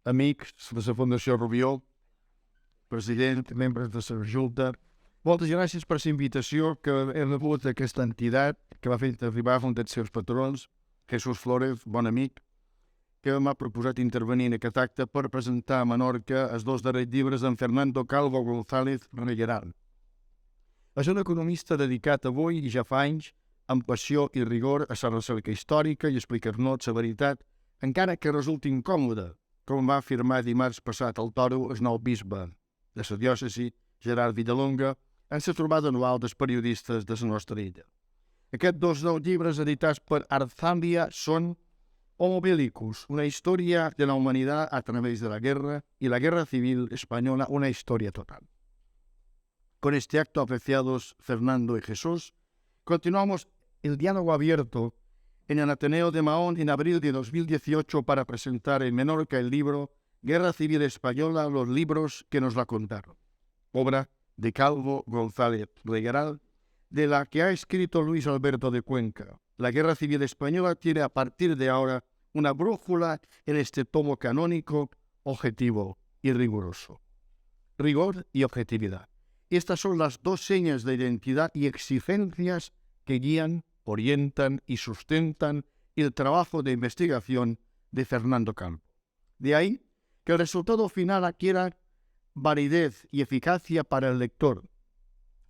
amics de la Fundació Rubió, president, membres de la Junta. Moltes gràcies per la invitació que he rebut d'aquesta entitat que va fer arribar un dels seus patrons, Jesús Flores, bon amic, que m'ha proposat intervenir en aquest acte per presentar a Menorca els dos darrers llibres d'en Fernando Calvo González Regueral. És un economista dedicat avui i ja fa anys amb passió i rigor a la recerca històrica i explicar-nos la veritat, encara que resulti incòmode, com va afirmar dimarts passat al Toro el nou bisbe de la diòcesi, Gerard Villalonga, en la trobada anual dels periodistes de la nostra illa. Aquests dos nous llibres editats per Arzambia són Homo Bellicus, una història de la humanitat a través de la guerra, y la guerra civil española, una historia total. Con este acto, apreciados Fernando y Jesús, continuamos el diálogo abierto en el Ateneo de Mahón en abril de 2018 para presentar en Menorca el libro Guerra Civil Española, los libros que nos la contaron, obra de Calvo González Regueral, de la que ha escrito Luis Alberto de Cuenca. La Guerra Civil Española tiene a partir de ahora una brújula en este tomo canónico, objetivo y riguroso. Rigor y objetividad. Estas son las dos señas de identidad y exigencias que guían, orientan y sustentan el trabajo de investigación de Fernando Calvo. De ahí que el resultado final adquiera validez y eficacia para el lector,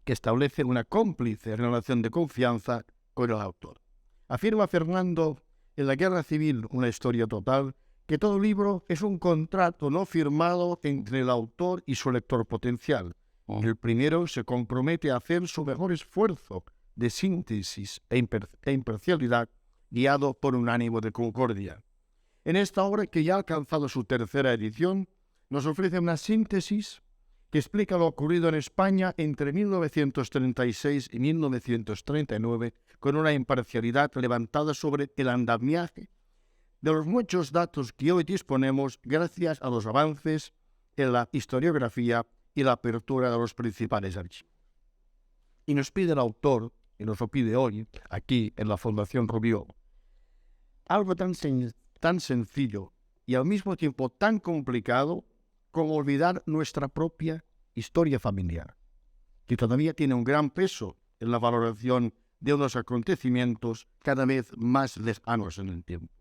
que establece una cómplice relación de confianza con el autor. Afirma Fernando en La Guerra Civil, una historia total, que todo libro es un contrato no firmado entre el autor y su lector potencial. El primero se compromete a hacer su mejor esfuerzo de síntesis e imparcialidad, guiado por un ánimo de concordia. En esta obra, que ya ha alcanzado su tercera edición, nos ofrece una síntesis que explica lo ocurrido en España entre 1936 y 1939 con una imparcialidad levantada sobre el andamiaje de los muchos datos que hoy disponemos gracias a los avances en la historiografía y la apertura de los principales archivos. Y nos pide el autor, y nos lo pide hoy, aquí en la Fundación Rubió, algo tan sencillo y al mismo tiempo tan complicado como olvidar nuestra propia historia familiar, que todavía tiene un gran peso en la valoración de unos acontecimientos cada vez más lejanos en el tiempo.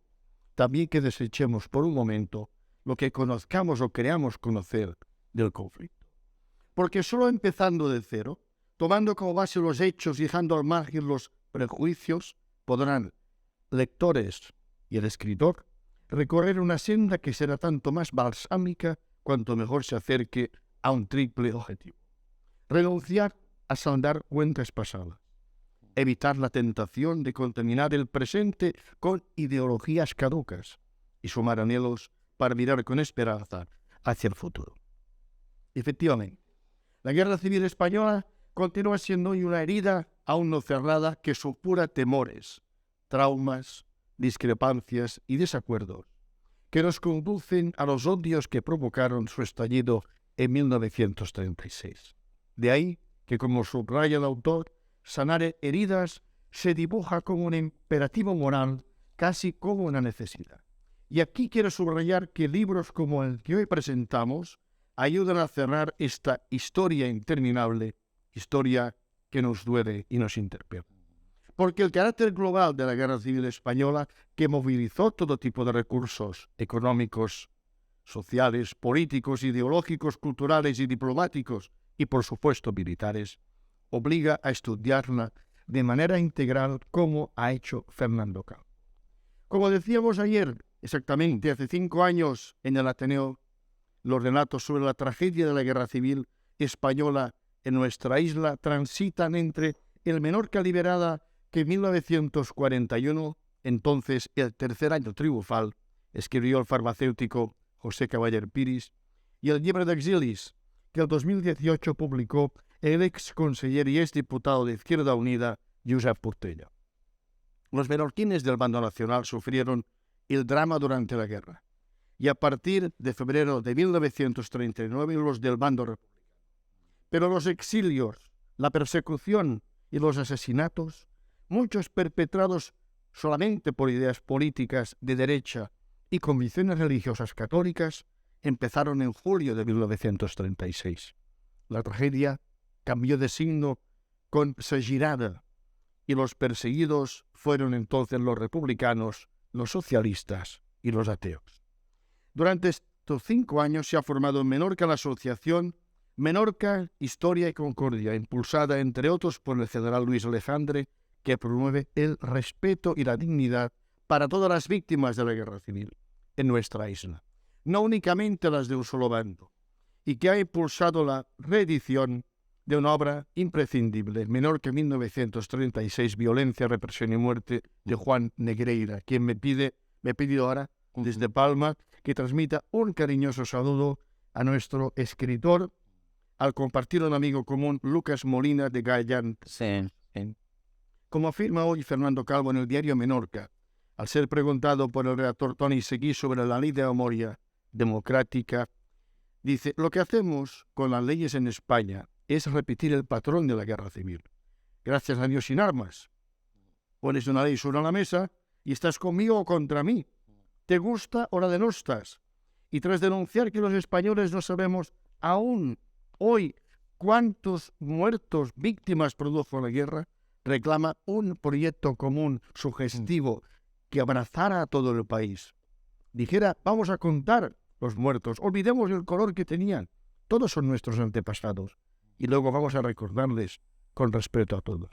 También que desechemos por un momento lo que conozcamos o creamos conocer del conflicto. Porque solo empezando de cero, tomando como base los hechos y dejando al margen los prejuicios, podrán lectores y el escritor recorrer una senda que será tanto más balsámica cuanto mejor se acerque a un triple objetivo. Renunciar a saldar cuentas pasadas. Evitar la tentación de contaminar el presente con ideologías caducas y sumar anhelos para mirar con esperanza hacia el futuro. Efectivamente, la Guerra Civil Española continúa siendo hoy una herida aún no cerrada que supura temores, traumas, discrepancias y desacuerdos que nos conducen a los odios que provocaron su estallido en 1936. De ahí que, como subraya el autor, sanar heridas se dibuja como un imperativo moral, casi como una necesidad. Y aquí quiero subrayar que libros como el que hoy presentamos ayudan a cerrar esta historia interminable, historia que nos duele y nos interpela. Porque el carácter global de la Guerra Civil Española, que movilizó todo tipo de recursos económicos, sociales, políticos, ideológicos, culturales y diplomáticos, y por supuesto militares, obliga a estudiarla de manera integral como ha hecho Fernando Calvo. Como decíamos ayer, exactamente hace 5 años en el Ateneo, los relatos sobre la tragedia de la Guerra Civil Española en nuestra isla transitan entre el Menorca liberada que en 1941, entonces el tercer año triunfal, escribió el farmacéutico José Caballer Piris, y el Llibre d'Exilis, que el 2018 publicó el ex conseller y ex diputado de Izquierda Unida, Josep Portella. Los menorquines del bando nacional sufrieron el drama durante la guerra, y a partir de febrero de 1939 los del bando republicano. Pero los exilios, la persecución y los asesinatos, muchos perpetrados solamente por ideas políticas de derecha y convicciones religiosas católicas, empezaron en julio de 1936. La tragedia cambió de signo con Segirada y los perseguidos fueron entonces los republicanos, los socialistas y los ateos. Durante estos 5 años se ha formado en Menorca la asociación Menorca, Historia y Concordia, impulsada entre otros por el general Luis Alejandre, que promueve el respeto y la dignidad para todas las víctimas de la guerra civil en nuestra isla, no únicamente las de un solo bando, y que ha impulsado la reedición de una obra imprescindible, Menorca 1936, Violencia, Represión y Muerte, de Juan Negreira, quien me ha pedido ahora, desde Palma, que transmita un cariñoso saludo a nuestro escritor, al compartir un amigo común, Lucas Molina de Gallán. Sí. Como afirma hoy Fernando Calvo en el diario Menorca, al ser preguntado por el redactor Toni Seguí sobre la ley de memoria democrática, dice: lo que hacemos con las leyes en España es repetir el patrón de la guerra civil. Gracias a Dios sin armas. Pones una ley sobre la mesa y estás conmigo o contra mí. ¿Te gusta o la denostas? Y tras denunciar que los españoles no sabemos aún hoy cuántos muertos, víctimas produjo la guerra, reclama un proyecto común, sugestivo, que abrazara a todo el país. Dijera: vamos a contar los muertos, olvidemos el color que tenían, todos son nuestros antepasados, y luego vamos a recordarles con respeto a todos.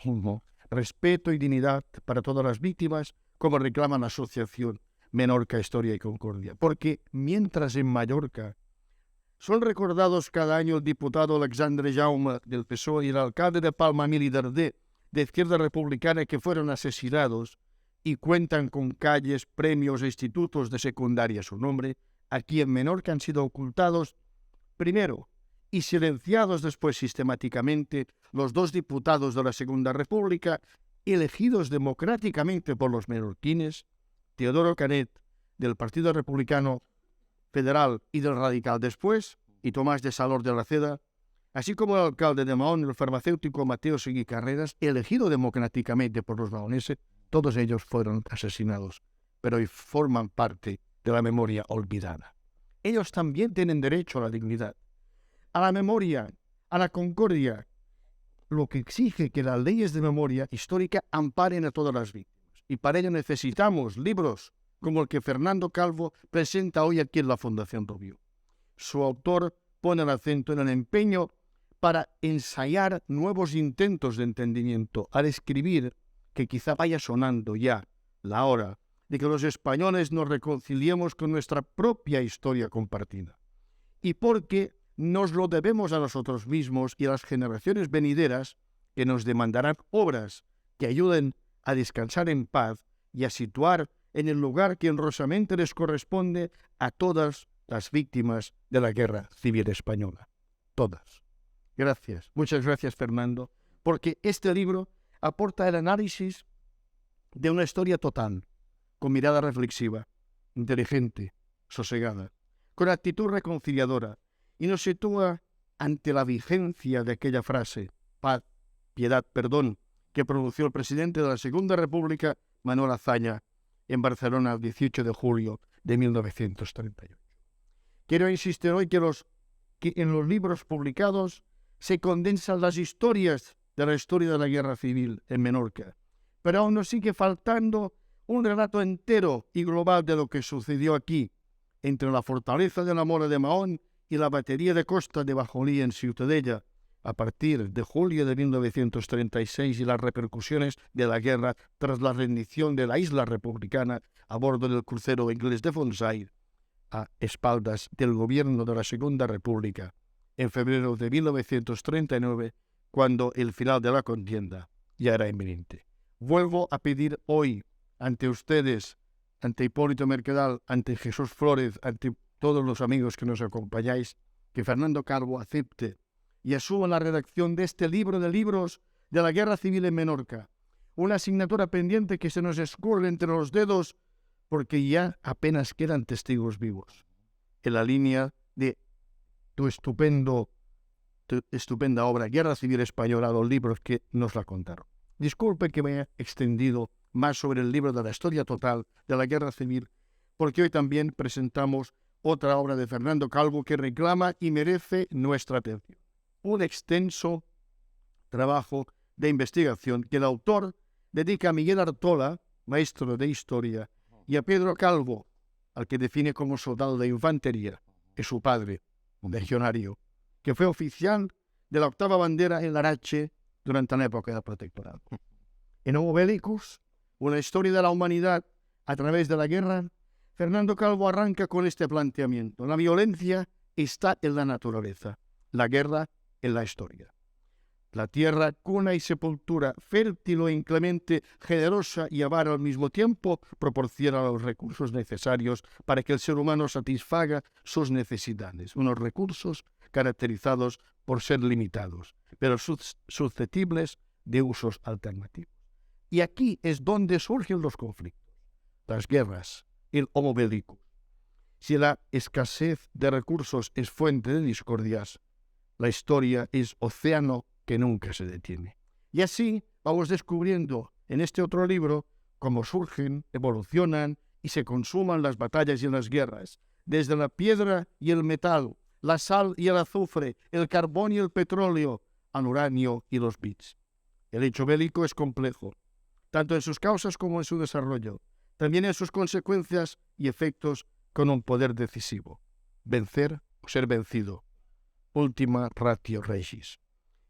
Respeto y dignidad para todas las víctimas, como reclama la asociación Menorca, Historia y Concordia. Porque mientras en Mallorca son recordados cada año el diputado Alexandre Jaume del PSOE y el alcalde de Palma, Emili Darder, de Izquierda Republicana, que fueron asesinados y cuentan con calles, premios e institutos de secundaria a su nombre, aquí en Menorca han sido ocultados primero y silenciados después sistemáticamente los 2 diputados de la Segunda República, elegidos democráticamente por los menorquines, Teodoro Canet, del Partido Republicano Federal y del Radical después, y Tomás de Salor de la Ceda, así como el alcalde de Mahón, el farmacéutico Mateo Seguí Carreras, elegido democráticamente por los mahoneses. Todos ellos fueron asesinados, pero hoy forman parte de la memoria olvidada. Ellos también tienen derecho a la dignidad, a la memoria, a la concordia, lo que exige que las leyes de memoria histórica amparen a todas las víctimas. Y para ello necesitamos libros como el que Fernando Calvo presenta hoy aquí en la Fundación Rubió. Su autor pone el acento en el empeño para ensayar nuevos intentos de entendimiento, al escribir que quizá vaya sonando ya la hora de que los españoles nos reconciliemos con nuestra propia historia compartida. Y porque nos lo debemos a nosotros mismos y a las generaciones venideras, que nos demandarán obras que ayuden a descansar en paz y a situar en el lugar que honrosamente les corresponde a todas las víctimas de la Guerra Civil Española. Todas. Gracias. Muchas gracias, Fernando, porque este libro aporta el análisis de una historia total, con mirada reflexiva, inteligente, sosegada, con actitud reconciliadora, y nos sitúa ante la vigencia de aquella frase, paz, piedad, perdón, que pronunció el presidente de la Segunda República, Manuel Azaña, en Barcelona el 18 de julio de 1938. Quiero insistir hoy que en los libros publicados se condensan las historias de la historia de la Guerra Civil en Menorca, pero aún nos sigue faltando un relato entero y global de lo que sucedió aquí, entre la fortaleza de la Mora de Mahón y la batería de costa de Bajolí en Ciutadella, a partir de julio de 1936 y las repercusiones de la guerra tras la rendición de la isla republicana a bordo del crucero inglés de Fonsair, a espaldas del gobierno de la Segunda República, en febrero de 1939, cuando el final de la contienda ya era inminente. Vuelvo a pedir hoy ante ustedes, ante Hipólito Mercadal, ante Jesús Flórez, ante todos los amigos que nos acompañáis, que Fernando Calvo acepte y asuma la redacción de este libro de libros de la Guerra Civil en Menorca, una asignatura pendiente que se nos escurre entre los dedos porque ya apenas quedan testigos vivos, en la línea de tu estupenda obra Guerra Civil Española, los libros que nos la contaron. Disculpe que me haya extendido más sobre el libro de la historia total de la Guerra Civil, porque hoy también presentamos otra obra de Fernando Calvo que reclama y merece nuestra atención. Un extenso trabajo de investigación que el autor dedica a Miguel Artola, maestro de historia, y a Pedro Calvo, al que define como soldado de infantería, que su padre, un legionario, que fue oficial de la 8ª bandera en Larache durante la época del protectorado. En Homo Bellicus, una historia de la humanidad a través de la guerra, Fernando Calvo arranca con este planteamiento. La violencia está en la naturaleza, la guerra en la historia. La tierra, cuna y sepultura, fértil o inclemente, generosa y avara al mismo tiempo, proporciona los recursos necesarios para que el ser humano satisfaga sus necesidades. Unos recursos caracterizados por ser limitados, pero susceptibles de usos alternativos. Y aquí es donde surgen los conflictos, las guerras, el homo bellicus. Si la escasez de recursos es fuente de discordias, la historia es océano que nunca se detiene. Y así vamos descubriendo en este otro libro cómo surgen, evolucionan y se consuman las batallas y las guerras, desde la piedra y el metal, la sal y el azufre, el carbón y el petróleo, al uranio y los bits. El hecho bélico es complejo, tanto en sus causas como en su desarrollo, también en sus consecuencias y efectos con un poder decisivo. Vencer o ser vencido. Ultima ratio regis.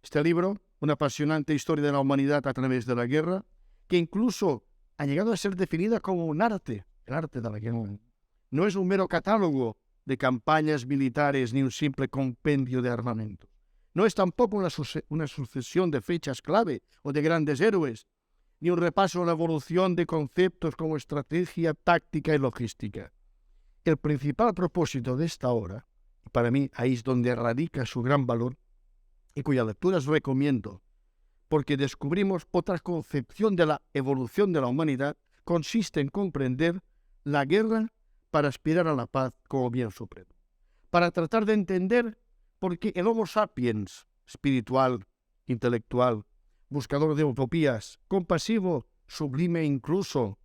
Este libro, una apasionante historia de la humanidad a través de la guerra, que incluso ha llegado a ser definida como un arte, el arte de la guerra. No es un mero catálogo de campañas militares ni un simple compendio de armamento. No es tampoco una sucesión de fechas clave o de grandes héroes, ni un repaso a la evolución de conceptos como estrategia, táctica y logística. El principal propósito de esta obra, y para mí ahí es donde radica su gran valor, y cuya lectura os recomiendo, porque descubrimos otra concepción de la evolución de la humanidad, consiste en comprender la guerra para aspirar a la paz como bien supremo, para tratar de entender por qué el Homo sapiens, espiritual, intelectual, buscador de utopías, compasivo, sublime incluso,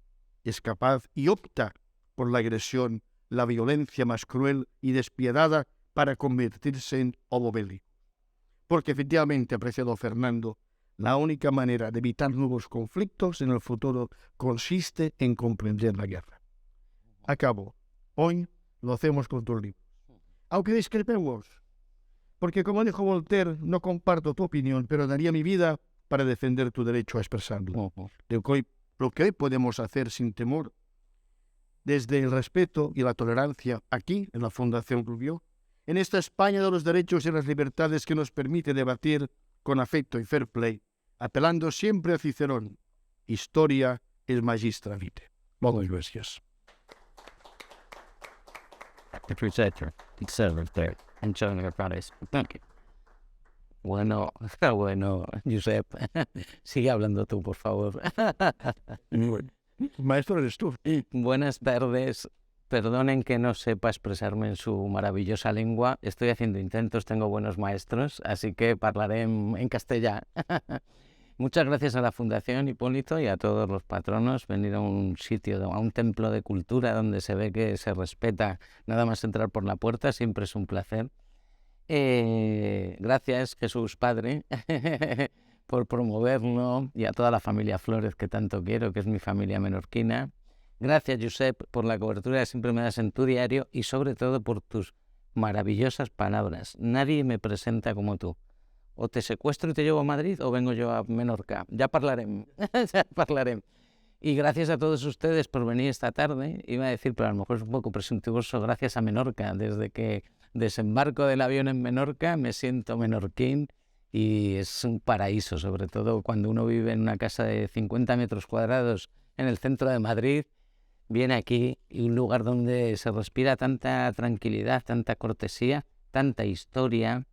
es capaz y opta por la agresión, la violencia más cruel y despiadada para convertirse en homo bélico. Porque efectivamente, apreciado Fernando, la única manera de evitar nuevos conflictos en el futuro consiste en comprender la guerra. Acabo. Hoy lo hacemos con tus libros. Aunque discrepemos, porque como dijo Voltaire, no comparto tu opinión, pero daría mi vida para defender tu derecho a expresarlo. Lo que hoy podemos hacer sin temor, desde el respeto y la tolerancia, aquí, en la Fundación Rubió, en esta España de los derechos y las libertades que nos permite debatir con afecto y fair play, apelando siempre a Cicerón. Historia es magistra vitae. Muchas gracias. Bueno, Josep, sigue hablando tú, por favor. Maestro eres tú. Buenas tardes. Perdonen que no sepa expresarme en su maravillosa lengua. Estoy haciendo intentos, tengo buenos maestros, así que hablaré en castellano. Muchas gracias a la Fundación Hipólito y a todos los patronos. Venir a un sitio, a un templo de cultura donde se ve que se respeta nada más entrar por la puerta, siempre es un placer. Gracias, Jesús Padre, por promoverlo, y a toda la familia Flores que tanto quiero, que es mi familia menorquina. Gracias, Josep, por la cobertura que siempre me das en tu diario y sobre todo por tus maravillosas palabras. Nadie me presenta como tú. O te secuestro y te llevo a Madrid o vengo yo a Menorca. Ya hablaremos. Ya hablaremos. Y gracias a todos ustedes por venir esta tarde. Iba a decir, pero a lo mejor es un poco presuntuoso, gracias a Menorca. Desde que desembarco del avión en Menorca me siento menorquín y es un paraíso, sobre todo cuando uno vive en una casa de 50 metros cuadrados en el centro de Madrid. Viene aquí y un lugar donde se respira tanta tranquilidad, tanta cortesía, tanta historia,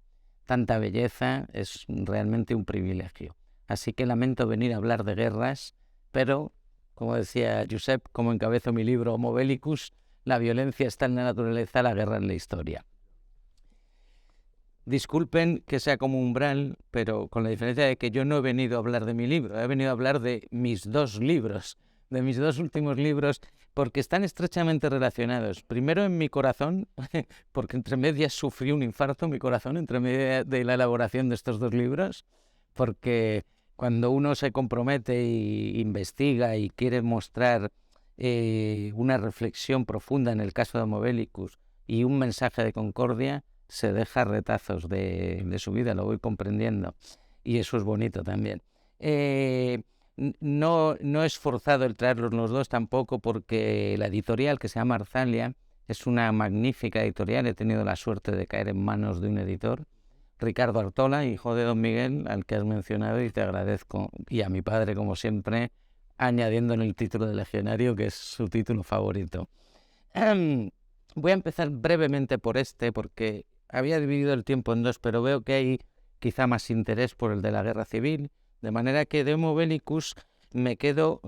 tanta belleza, es realmente un privilegio. Así que lamento venir a hablar de guerras, pero, como decía Josep, como encabezo mi libro Homo Bellicus, la violencia está en la naturaleza, la guerra en la historia. Disculpen que sea como umbral, pero con la diferencia de que yo no he venido a hablar de mi libro, he venido a hablar de mis dos libros, de mis dos últimos libros, porque están estrechamente relacionados. Primero en mi corazón, porque entre medias sufrí un infarto en mi corazón, entre medias de la elaboración de estos dos libros, porque cuando uno se compromete e investiga y quiere mostrar una reflexión profunda en el caso de Homo Bellicus y un mensaje de concordia, se deja retazos de su vida, lo voy comprendiendo, y eso es bonito también. No es forzado el traerlos los dos tampoco, porque la editorial, que se llama Arzalia, es una magnífica editorial. He tenido la suerte de caer en manos de un editor, Ricardo Artola, hijo de don Miguel, al que has mencionado, y te agradezco, y a mi padre, como siempre, añadiendo en el título de legionario, que es su título favorito. Voy a empezar brevemente por este, porque había dividido el tiempo en dos, pero veo que hay quizá más interés por el de la guerra civil, de manera que de Homo Bellicus me quedo,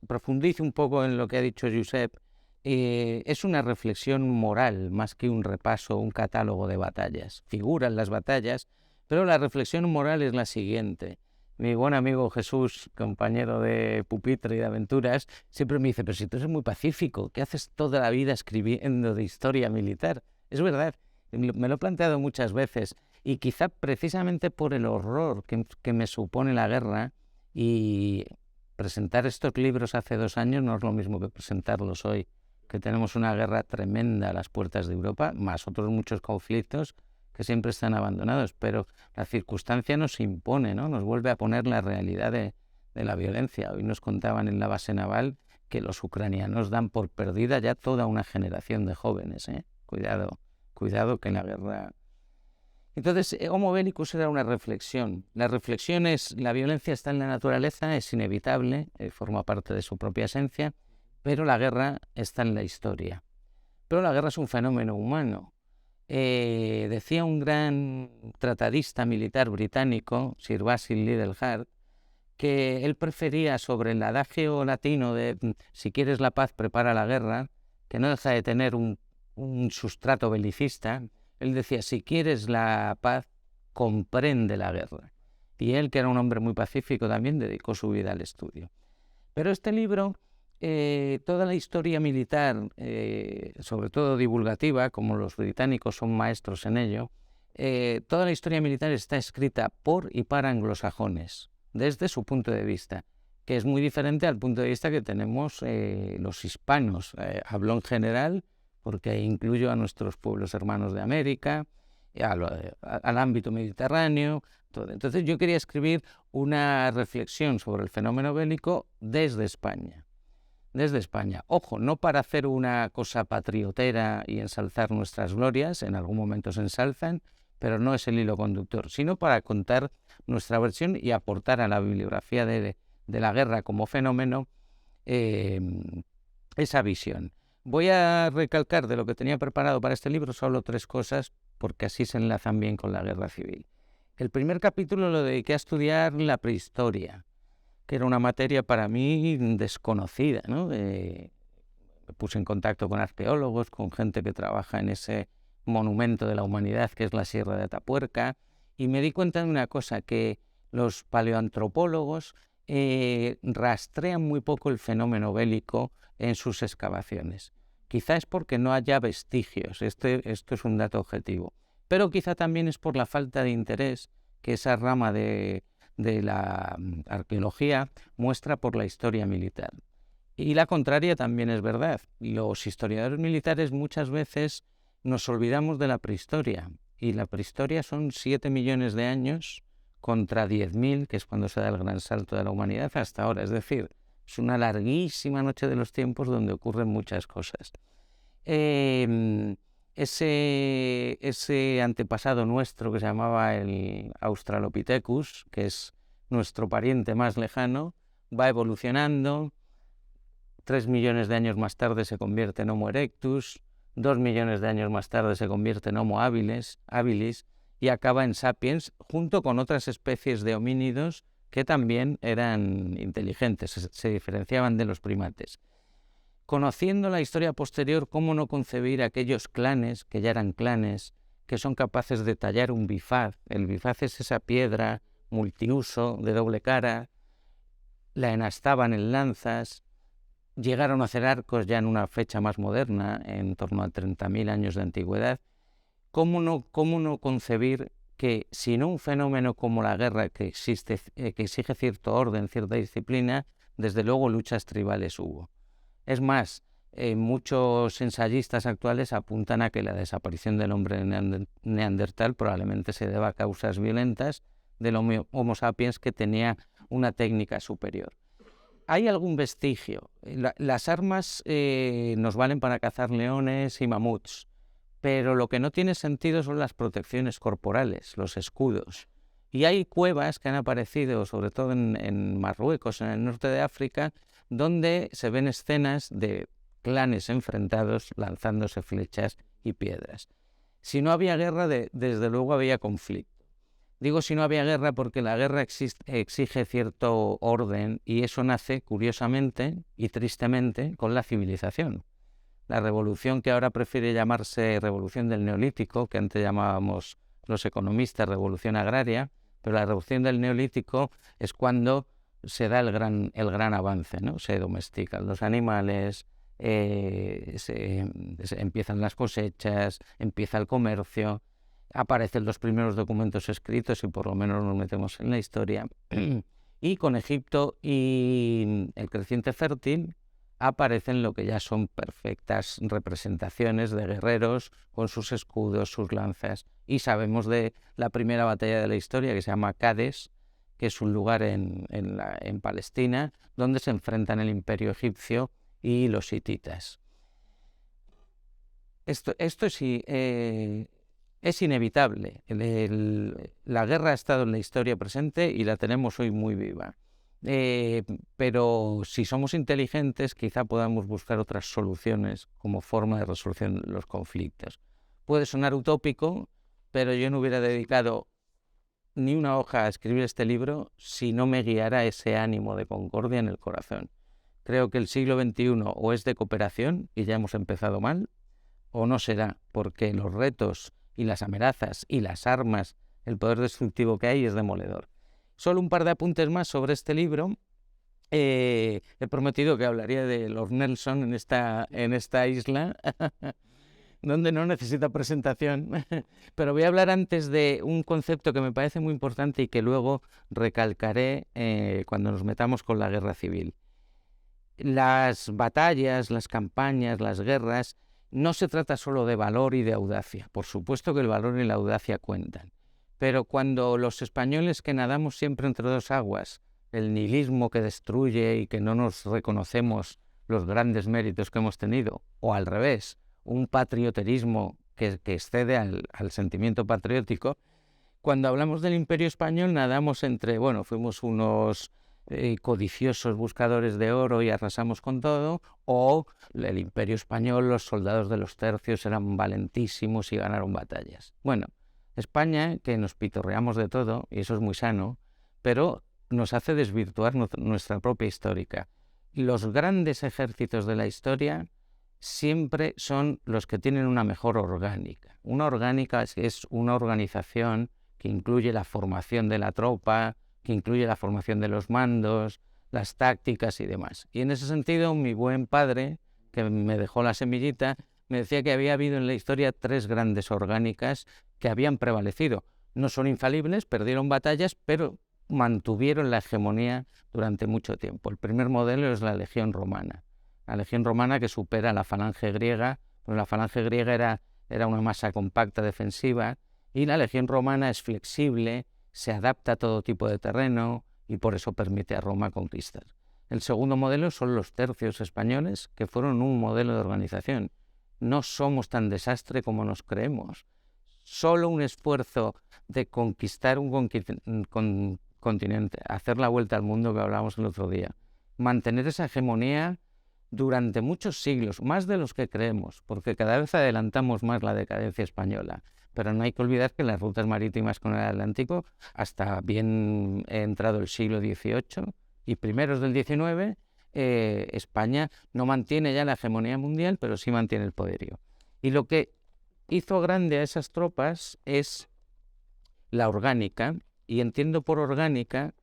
profundizo un poco en lo que ha dicho Josep. Es una reflexión moral más que un repaso, un catálogo de batallas. Figuran las batallas, pero la reflexión moral es la siguiente. Mi buen amigo Jesús, compañero de pupitre y de aventuras, siempre me dice: pero si tú eres muy pacífico, ¿qué haces toda la vida escribiendo de historia militar? Es verdad, me lo he planteado muchas veces, y quizá precisamente por el horror que me supone la guerra, y presentar estos libros hace 2 años no es lo mismo que presentarlos hoy, que tenemos una guerra tremenda a las puertas de Europa, más otros muchos conflictos que siempre están abandonados, pero la circunstancia nos impone, ¿no? Nos vuelve a poner la realidad de la violencia. Hoy nos contaban en la base naval que los ucranianos dan por perdida ya toda una generación de jóvenes, ¿eh? Cuidado que en la guerra... Entonces, Homo Bellicus era una reflexión. La reflexión es: la violencia está en la naturaleza, es inevitable, forma parte de su propia esencia, pero la guerra está en la historia. Pero la guerra es un fenómeno humano. Decía un gran tratadista militar británico, Sir Basil Liddell-Hart, que él prefería, sobre el adagio latino de si quieres la paz, prepara la guerra, que no deja de tener un sustrato belicista. Él decía: si quieres la paz, comprende la guerra. Y él, que era un hombre muy pacífico, también dedicó su vida al estudio. Pero este libro, toda la historia militar, sobre todo divulgativa, como los británicos son maestros en ello, toda la historia militar está escrita por y para anglosajones, desde su punto de vista, que es muy diferente al punto de vista que tenemos los hispanos. Hablo en general, porque incluyo a nuestros pueblos hermanos de América, al ámbito mediterráneo. Todo. Entonces yo quería escribir una reflexión sobre el fenómeno bélico desde España. Desde España. Ojo, no para hacer una cosa patriotera y ensalzar nuestras glorias, en algún momento se ensalzan, pero no es el hilo conductor, sino para contar nuestra versión y aportar a la bibliografía de la guerra como fenómeno esa visión. Voy a recalcar de lo que tenía preparado para este libro solo 3 cosas, porque así se enlazan bien con la guerra civil. El primer capítulo lo dediqué a estudiar la prehistoria, que era una materia para mí desconocida, ¿no? Me puse en contacto con arqueólogos, con gente que trabaja en ese monumento de la humanidad que es la Sierra de Atapuerca, y me di cuenta de una cosa, que los paleoantropólogos rastrean muy poco el fenómeno bélico en sus excavaciones. Quizá es porque no haya vestigios, esto es un dato objetivo, pero quizá también es por la falta de interés que esa rama de la arqueología muestra por la historia militar. Y la contraria también es verdad. Los historiadores militares muchas veces nos olvidamos de la prehistoria, y la prehistoria son 7 millones de años contra 10.000, que es cuando se da el gran salto de la humanidad hasta ahora. Es decir, es una larguísima noche de los tiempos donde ocurren muchas cosas. Ese antepasado nuestro que se llamaba el Australopithecus, que es nuestro pariente más lejano, va evolucionando. 3 millones de años más tarde se convierte en Homo erectus, 2 millones de años más tarde se convierte en Homo habilis y acaba en Sapiens, junto con otras especies de homínidos que también eran inteligentes, se diferenciaban de los primates. Conociendo la historia posterior, ¿cómo no concebir aquellos clanes, que ya eran clanes, que son capaces de tallar un bifaz? El bifaz es esa piedra multiuso de doble cara, la enastaban en lanzas, llegaron a hacer arcos ya en una fecha más moderna, en torno a 30.000 años de antigüedad. ¿Cómo no concebir que si no un fenómeno como la guerra que exige cierto orden, cierta disciplina, desde luego luchas tribales hubo? Es más, muchos ensayistas actuales apuntan a que la desaparición del hombre neandertal probablemente se deba a causas violentas del Homo sapiens, que tenía una técnica superior. ¿Hay algún vestigio? Las armas nos valen para cazar leones y mamuts, pero lo que no tiene sentido son las protecciones corporales, los escudos. Y hay cuevas que han aparecido, sobre todo en Marruecos, en el norte de África, donde se ven escenas de clanes enfrentados lanzándose flechas y piedras. Si no había guerra, desde luego había conflicto. Digo si no había guerra porque la guerra exige cierto orden, y eso nace, curiosamente y tristemente, con la civilización. La revolución que ahora prefiere llamarse revolución del Neolítico, que antes llamábamos los economistas revolución agraria, pero la revolución del Neolítico es cuando se da el gran avance, ¿no? Se domestican los animales, empiezan las cosechas, empieza el comercio, aparecen los primeros documentos escritos y por lo menos nos metemos en la historia. Y con Egipto y el creciente fértil aparecen lo que ya son perfectas representaciones de guerreros con sus escudos, sus lanzas. Y sabemos de la primera batalla de la historia, que se llama Cades, que es un lugar en Palestina, donde se enfrentan el imperio egipcio y los hititas. Esto sí, es inevitable. La guerra ha estado en la historia presente y la tenemos hoy muy viva. Pero si somos inteligentes, quizá podamos buscar otras soluciones como forma de resolución de los conflictos. Puede sonar utópico, pero yo no hubiera dedicado ni una hoja a escribir este libro si no me guiara ese ánimo de concordia en el corazón. Creo que el siglo XXI o es de cooperación, y ya hemos empezado mal, o no será, porque los retos y las amenazas y las armas, el poder destructivo que hay es demoledor. Solo un par de apuntes más sobre este libro. He prometido que hablaría de Lord Nelson en esta isla, donde no necesita presentación, pero voy a hablar antes de un concepto que me parece muy importante y que luego recalcaré cuando nos metamos con la guerra civil. Las batallas, las campañas, las guerras, no se trata solo de valor y de audacia. Por supuesto que el valor y la audacia cuentan. Pero cuando los españoles, que nadamos siempre entre dos aguas, el nihilismo que destruye y que no nos reconocemos los grandes méritos que hemos tenido, o al revés, un patrioterismo que excede al sentimiento patriótico, cuando hablamos del Imperio Español nadamos entre, fuimos unos codiciosos buscadores de oro y arrasamos con todo, o el Imperio Español, los soldados de los tercios eran valentísimos y ganaron batallas. Bueno, España, que nos pitorreamos de todo, y eso es muy sano, pero nos hace desvirtuar nuestra propia histórica. Los grandes ejércitos de la historia siempre son los que tienen una mejor orgánica. Una orgánica es una organización que incluye la formación de la tropa, que incluye la formación de los mandos, las tácticas y demás. Y en ese sentido, mi buen padre, que me dejó la semillita, me decía que había habido en la historia 3 grandes orgánicas que habían prevalecido. No son infalibles, perdieron batallas, pero mantuvieron la hegemonía durante mucho tiempo. El primer modelo es la Legión Romana. La Legión Romana, que supera a la falange griega, pero la falange griega era una masa compacta defensiva, y la Legión Romana es flexible, se adapta a todo tipo de terreno y por eso permite a Roma conquistar. El segundo modelo son los tercios españoles, que fueron un modelo de organización. No somos tan desastre como nos creemos. Solo un esfuerzo de conquistar un continente, hacer la vuelta al mundo que hablábamos el otro día, mantener esa hegemonía durante muchos siglos, más de los que creemos, porque cada vez adelantamos más la decadencia española. Pero no hay que olvidar que las rutas marítimas con el Atlántico, hasta bien entrado el siglo XVIII y primeros del XIX, España no mantiene ya la hegemonía mundial, pero sí mantiene el poderío. Y lo que hizo grande a esas tropas es la orgánica, y entiendo por orgánica,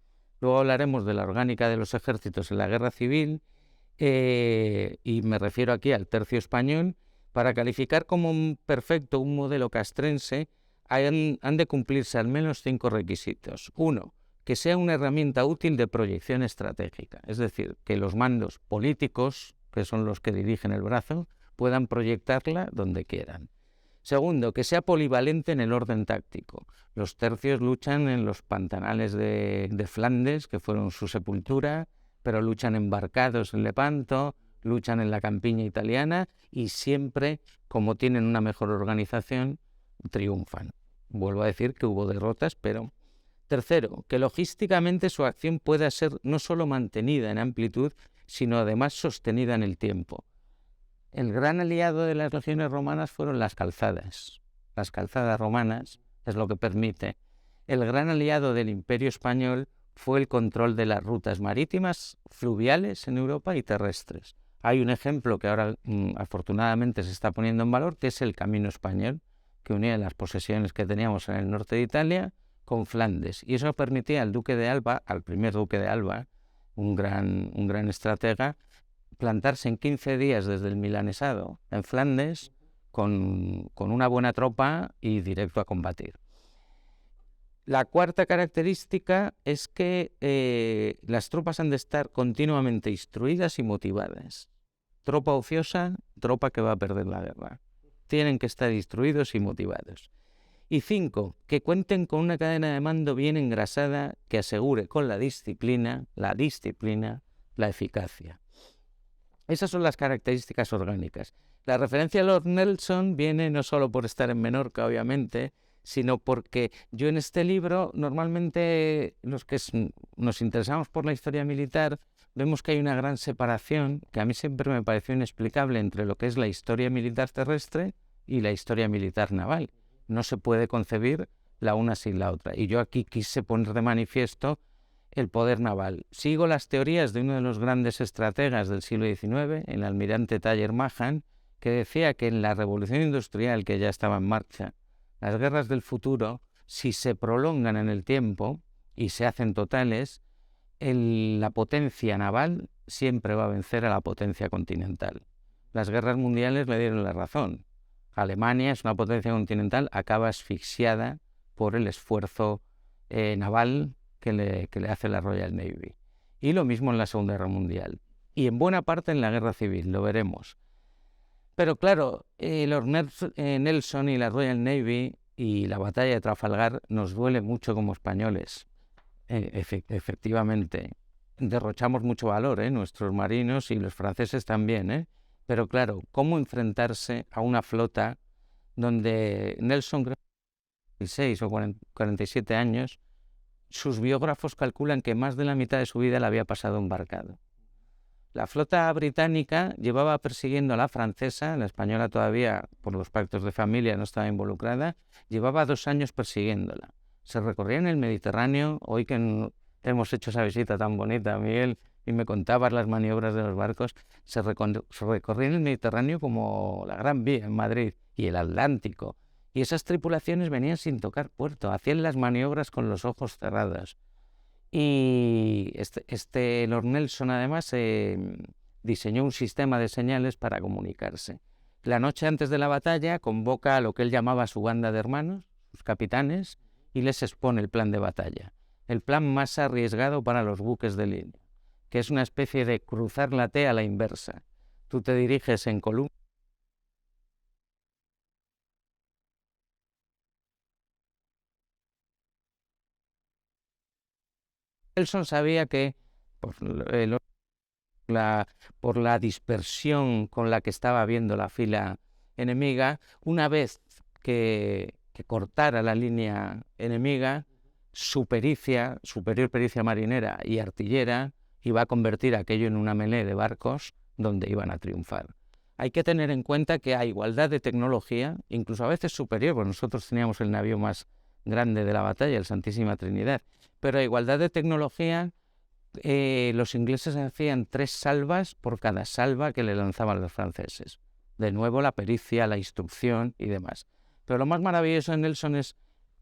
luego hablaremos de la orgánica de los ejércitos en la guerra civil, y me refiero aquí al tercio español, para calificar como perfecto un modelo castrense han de cumplirse al menos 5 requisitos. 1, que sea una herramienta útil de proyección estratégica, es decir, que los mandos políticos, que son los que dirigen el brazo, puedan proyectarla donde quieran. Segundo, que sea polivalente en el orden táctico. Los tercios luchan en los pantanales de Flandes, que fueron su sepultura, pero luchan embarcados en Lepanto, luchan en la campiña italiana y siempre, como tienen una mejor organización, triunfan. Vuelvo a decir que hubo derrotas, pero... Tercero, que logísticamente su acción pueda ser no solo mantenida en amplitud, sino además sostenida en el tiempo. El gran aliado de las legiones romanas fueron las calzadas. Las calzadas romanas es lo que permite. El gran aliado del Imperio español fue el control de las rutas marítimas, fluviales en Europa y terrestres. Hay un ejemplo que ahora afortunadamente se está poniendo en valor, que es el Camino Español, que unía las posesiones que teníamos en el norte de Italia con Flandes. Y eso permitía al duque de Alba, al primer duque de Alba, un gran estratega, plantarse en 15 días desde el milanesado en Flandes con una buena tropa y directo a combatir. La cuarta característica es que las tropas han de estar continuamente instruidas y motivadas. Tropa ociosa, tropa que va a perder la guerra. Tienen que estar instruidos y motivados. Y 5, que cuenten con una cadena de mando bien engrasada que asegure con la disciplina, la eficacia. Esas son las características orgánicas. La referencia a Lord Nelson viene no solo por estar en Menorca, obviamente, sino porque yo en este libro, normalmente los que nos interesamos por la historia militar, vemos que hay una gran separación, que a mí siempre me pareció inexplicable, entre lo que es la historia militar terrestre y la historia militar naval. No se puede concebir la una sin la otra. Y yo aquí quise poner de manifiesto el poder naval. Sigo las teorías de uno de los grandes estrategas del siglo XIX, el almirante Taller Mahan, que decía que en la revolución industrial que ya estaba en marcha, las guerras del futuro, si se prolongan en el tiempo y se hacen totales, la potencia naval siempre va a vencer a la potencia continental. Las guerras mundiales le dieron la razón. Alemania es una potencia continental, acaba asfixiada por el esfuerzo naval que le hace la Royal Navy. Y lo mismo en la Segunda Guerra Mundial. Y en buena parte en la Guerra Civil, lo veremos. Pero claro, Lord Nelson y la Royal Navy y la batalla de Trafalgar nos duele mucho como españoles. Efectivamente, derrochamos mucho valor, nuestros marinos y los franceses también. Pero claro, ¿cómo enfrentarse a una flota donde Nelson, 46 o 47 años, sus biógrafos calculan que más de la mitad de su vida la había pasado embarcado? La flota británica llevaba persiguiendo a la francesa, la española todavía, por los pactos de familia, no estaba involucrada, llevaba 2 años persiguiéndola. Se recorrían el Mediterráneo, hoy que hemos hecho esa visita tan bonita, Miguel, y me contabas las maniobras de los barcos, se recorrían el Mediterráneo como la Gran Vía en Madrid y el Atlántico. Y esas tripulaciones venían sin tocar puerto, hacían las maniobras con los ojos cerrados. Y este Lord Nelson además diseñó un sistema de señales para comunicarse. La noche antes de la batalla convoca a lo que él llamaba su banda de hermanos, sus capitanes, y les expone el plan de batalla. El plan más arriesgado para los buques de línea, que es una especie de cruzar la T a la inversa. Tú te diriges en columna. Nelson sabía que por la dispersión con la que estaba viendo la fila enemiga, una vez que cortara la línea enemiga, su superior pericia marinera y artillera, iba a convertir aquello en una melee de barcos donde iban a triunfar. Hay que tener en cuenta que a igualdad de tecnología, incluso a veces superior, porque nosotros teníamos el navío más grande de la batalla, el Santísima Trinidad, pero a igualdad de tecnología, los ingleses hacían 3 salvas por cada salva que le lanzaban los franceses. De nuevo la pericia, la instrucción y demás. Pero lo más maravilloso de Nelson es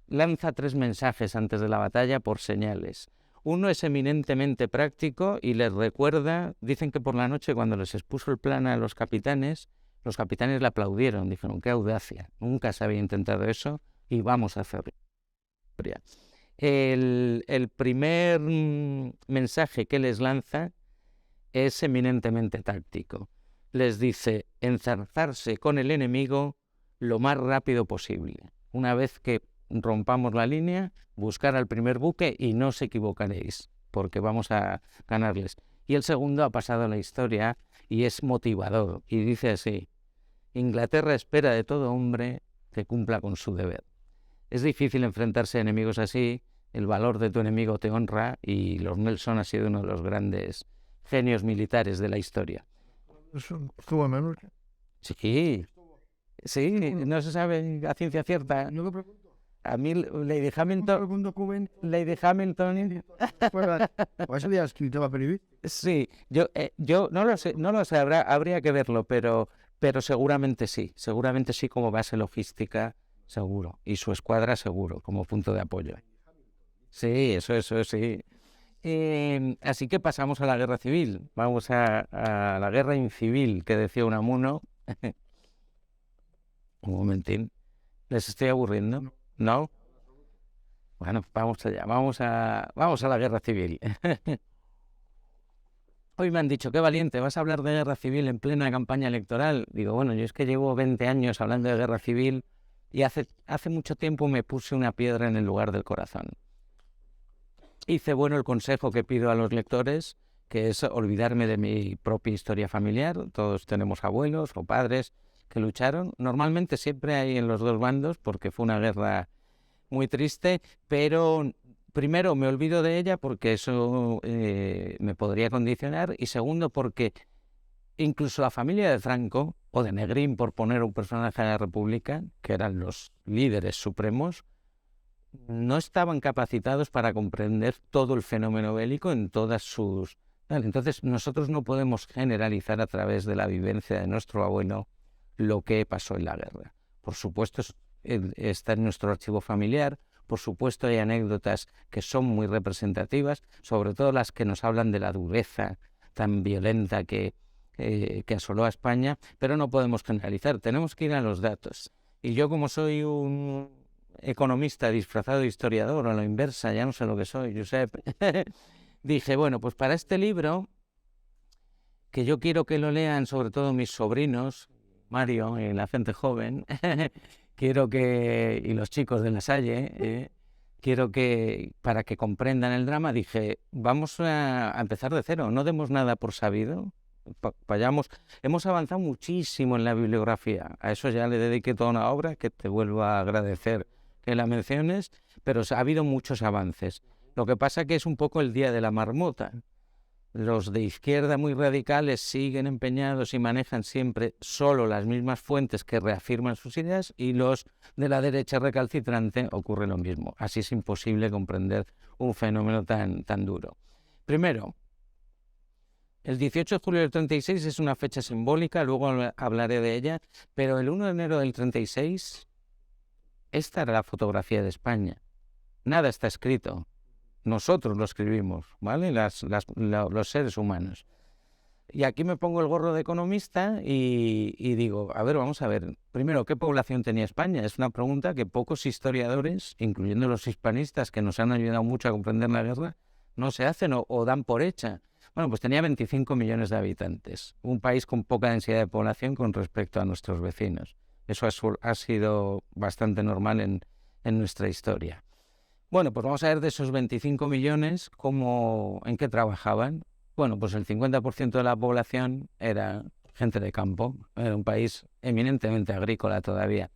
lanza 3 mensajes antes de la batalla por señales. Uno es eminentemente práctico y les recuerda, dicen que por la noche cuando les expuso el plan a los capitanes le aplaudieron, dijeron, qué audacia, nunca se había intentado eso y vamos a hacerlo. El primer mensaje que les lanza es eminentemente táctico. Les dice enzarzarse con el enemigo lo más rápido posible. Una vez que rompamos la línea, buscar al primer buque y no os equivocaréis, porque vamos a ganarles. Y el segundo ha pasado a la historia y es motivador. Y dice así, Inglaterra espera de todo hombre que cumpla con su deber. Es difícil enfrentarse a enemigos así, el valor de tu enemigo te honra y Lord Nelson ha sido uno de los grandes genios militares de la historia. ¿Estuvo en Menorca? Sí, sí, no se sabe a ciencia cierta. No me pregunto. A mí Lady Hamilton... ¿Algún documento? Lady Hamilton... ¿O eso ya escrito para periodista? Sí, yo no lo sé, habría que verlo, pero seguramente sí, como base logística, seguro, y su escuadra seguro, como punto de apoyo. Sí, eso sí. Así que pasamos a la guerra civil, vamos a la guerra incivil que decía Unamuno. Un momentín, ¿les estoy aburriendo? ¿No? Bueno, vamos allá, vamos a la guerra civil. Hoy me han dicho, qué valiente, vas a hablar de guerra civil en plena campaña electoral. Digo, bueno, yo es que llevo 20 años hablando de guerra civil y hace mucho tiempo me puse una piedra en el lugar del corazón. Hice bueno el consejo que pido a los lectores, que es olvidarme de mi propia historia familiar. Todos tenemos abuelos o padres que lucharon. Normalmente siempre hay en los dos bandos, porque fue una guerra muy triste, pero primero me olvido de ella porque eso me podría condicionar, y segundo porque incluso la familia de Franco o de Negrín, por poner un personaje de la República, que eran los líderes supremos, no estaban capacitados para comprender todo el fenómeno bélico en todas sus... Entonces nosotros no podemos generalizar a través de la vivencia de nuestro abuelo lo que pasó en la guerra. Por supuesto está en nuestro archivo familiar, por supuesto hay anécdotas que son muy representativas, sobre todo las que nos hablan de la dureza tan violenta que asoló a España, pero no podemos generalizar, tenemos que ir a los datos. Y yo, como soy un economista disfrazado de historiador, o a la inversa, ya no sé lo que soy, Josep, dije, bueno, pues para este libro, que yo quiero que lo lean sobre todo mis sobrinos, Mario y la gente joven, y los chicos de La Salle, quiero que, para que comprendan el drama, dije, vamos a empezar de cero, no demos nada por sabido, hemos avanzado muchísimo en la bibliografía, a eso ya le dediqué toda una obra, que te vuelvo a agradecer que la menciones, pero ha habido muchos avances. Lo que pasa que es un poco el día de la marmota. Los de izquierda muy radicales siguen empeñados y manejan siempre solo las mismas fuentes que reafirman sus ideas, y los de la derecha recalcitrante ocurre lo mismo. Así es imposible comprender un fenómeno tan duro. Primero, el 18 de julio del 36 es una fecha simbólica, luego hablaré de ella, pero el 1 de enero del 36, esta era la fotografía de España. Nada está escrito. Nosotros lo escribimos, ¿vale? Los seres humanos. Y aquí me pongo el gorro de economista y digo, a ver, vamos a ver. Primero, ¿qué población tenía España? Es una pregunta que pocos historiadores, incluyendo los hispanistas que nos han ayudado mucho a comprender la guerra, no se hacen o dan por hecha. Bueno, pues tenía 25 millones de habitantes, un país con poca densidad de población con respecto a nuestros vecinos. Eso ha sido bastante normal en nuestra historia. Bueno, pues vamos a ver de esos 25 millones en qué trabajaban. Bueno, pues el 50% de la población era gente de campo, era un país eminentemente agrícola todavía.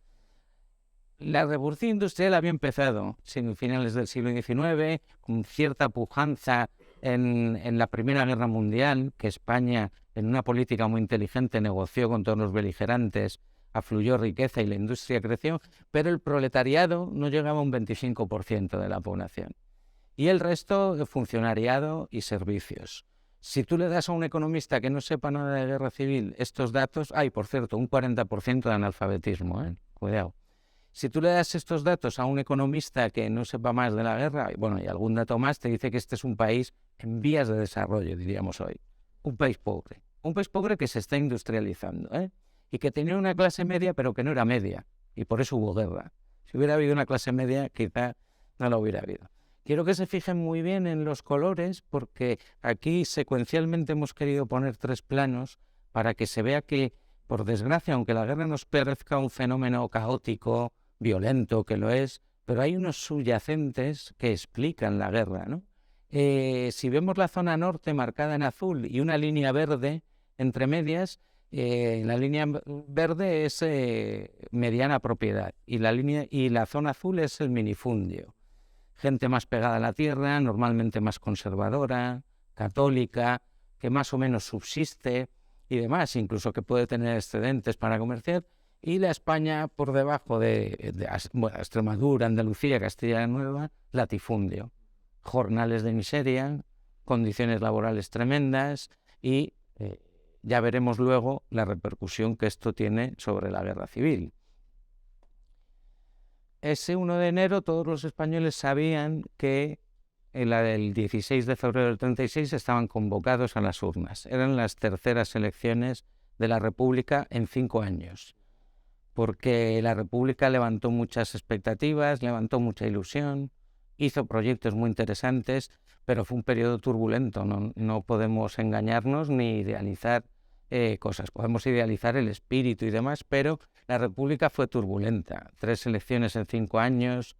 La revolución industrial había empezado en finales del siglo XIX, con cierta pujanza en la Primera Guerra Mundial, que España, en una política muy inteligente, negoció con todos los beligerantes, afluyó riqueza y la industria creció, pero el proletariado no llegaba a un 25% de la población. Y el resto, funcionariado y servicios. Si tú le das a un economista que no sepa nada de guerra civil estos datos, hay, por cierto, un 40% de analfabetismo, cuidado. Si tú le das estos datos a un economista que no sepa más de la guerra, bueno, y algún dato más, te dice que este es un país en vías de desarrollo, diríamos hoy. Un país pobre. Un país pobre que se está industrializando, ¿eh? Y que tenía una clase media, pero que no era media. Y por eso hubo guerra. Si hubiera habido una clase media, quizá no la hubiera habido. Quiero que se fijen muy bien en los colores, porque aquí secuencialmente hemos querido poner 3 planos para que se vea que, por desgracia, aunque la guerra nos parezca un fenómeno caótico, violento, que lo es, pero hay unos subyacentes que explican la guerra, ¿no? Si vemos la zona norte marcada en azul y una línea verde entre medias, la línea verde es mediana propiedad y la zona azul es el minifundio. Gente más pegada a la tierra, normalmente más conservadora, católica, que más o menos subsiste y demás, incluso que puede tener excedentes para comerciar, y la España por debajo de Extremadura, Andalucía, Castilla la Nueva, latifundio. Jornales de miseria, condiciones laborales tremendas y ya veremos luego la repercusión que esto tiene sobre la guerra civil. Ese 1 de enero todos los españoles sabían que el 16 de febrero del 36 estaban convocados a las urnas. Eran las terceras elecciones de la República en 5 años, porque la República levantó muchas expectativas, levantó mucha ilusión, hizo proyectos muy interesantes, pero fue un periodo turbulento. No podemos engañarnos ni idealizar cosas. Podemos idealizar el espíritu y demás, pero la República fue turbulenta. 3 elecciones en 5 años,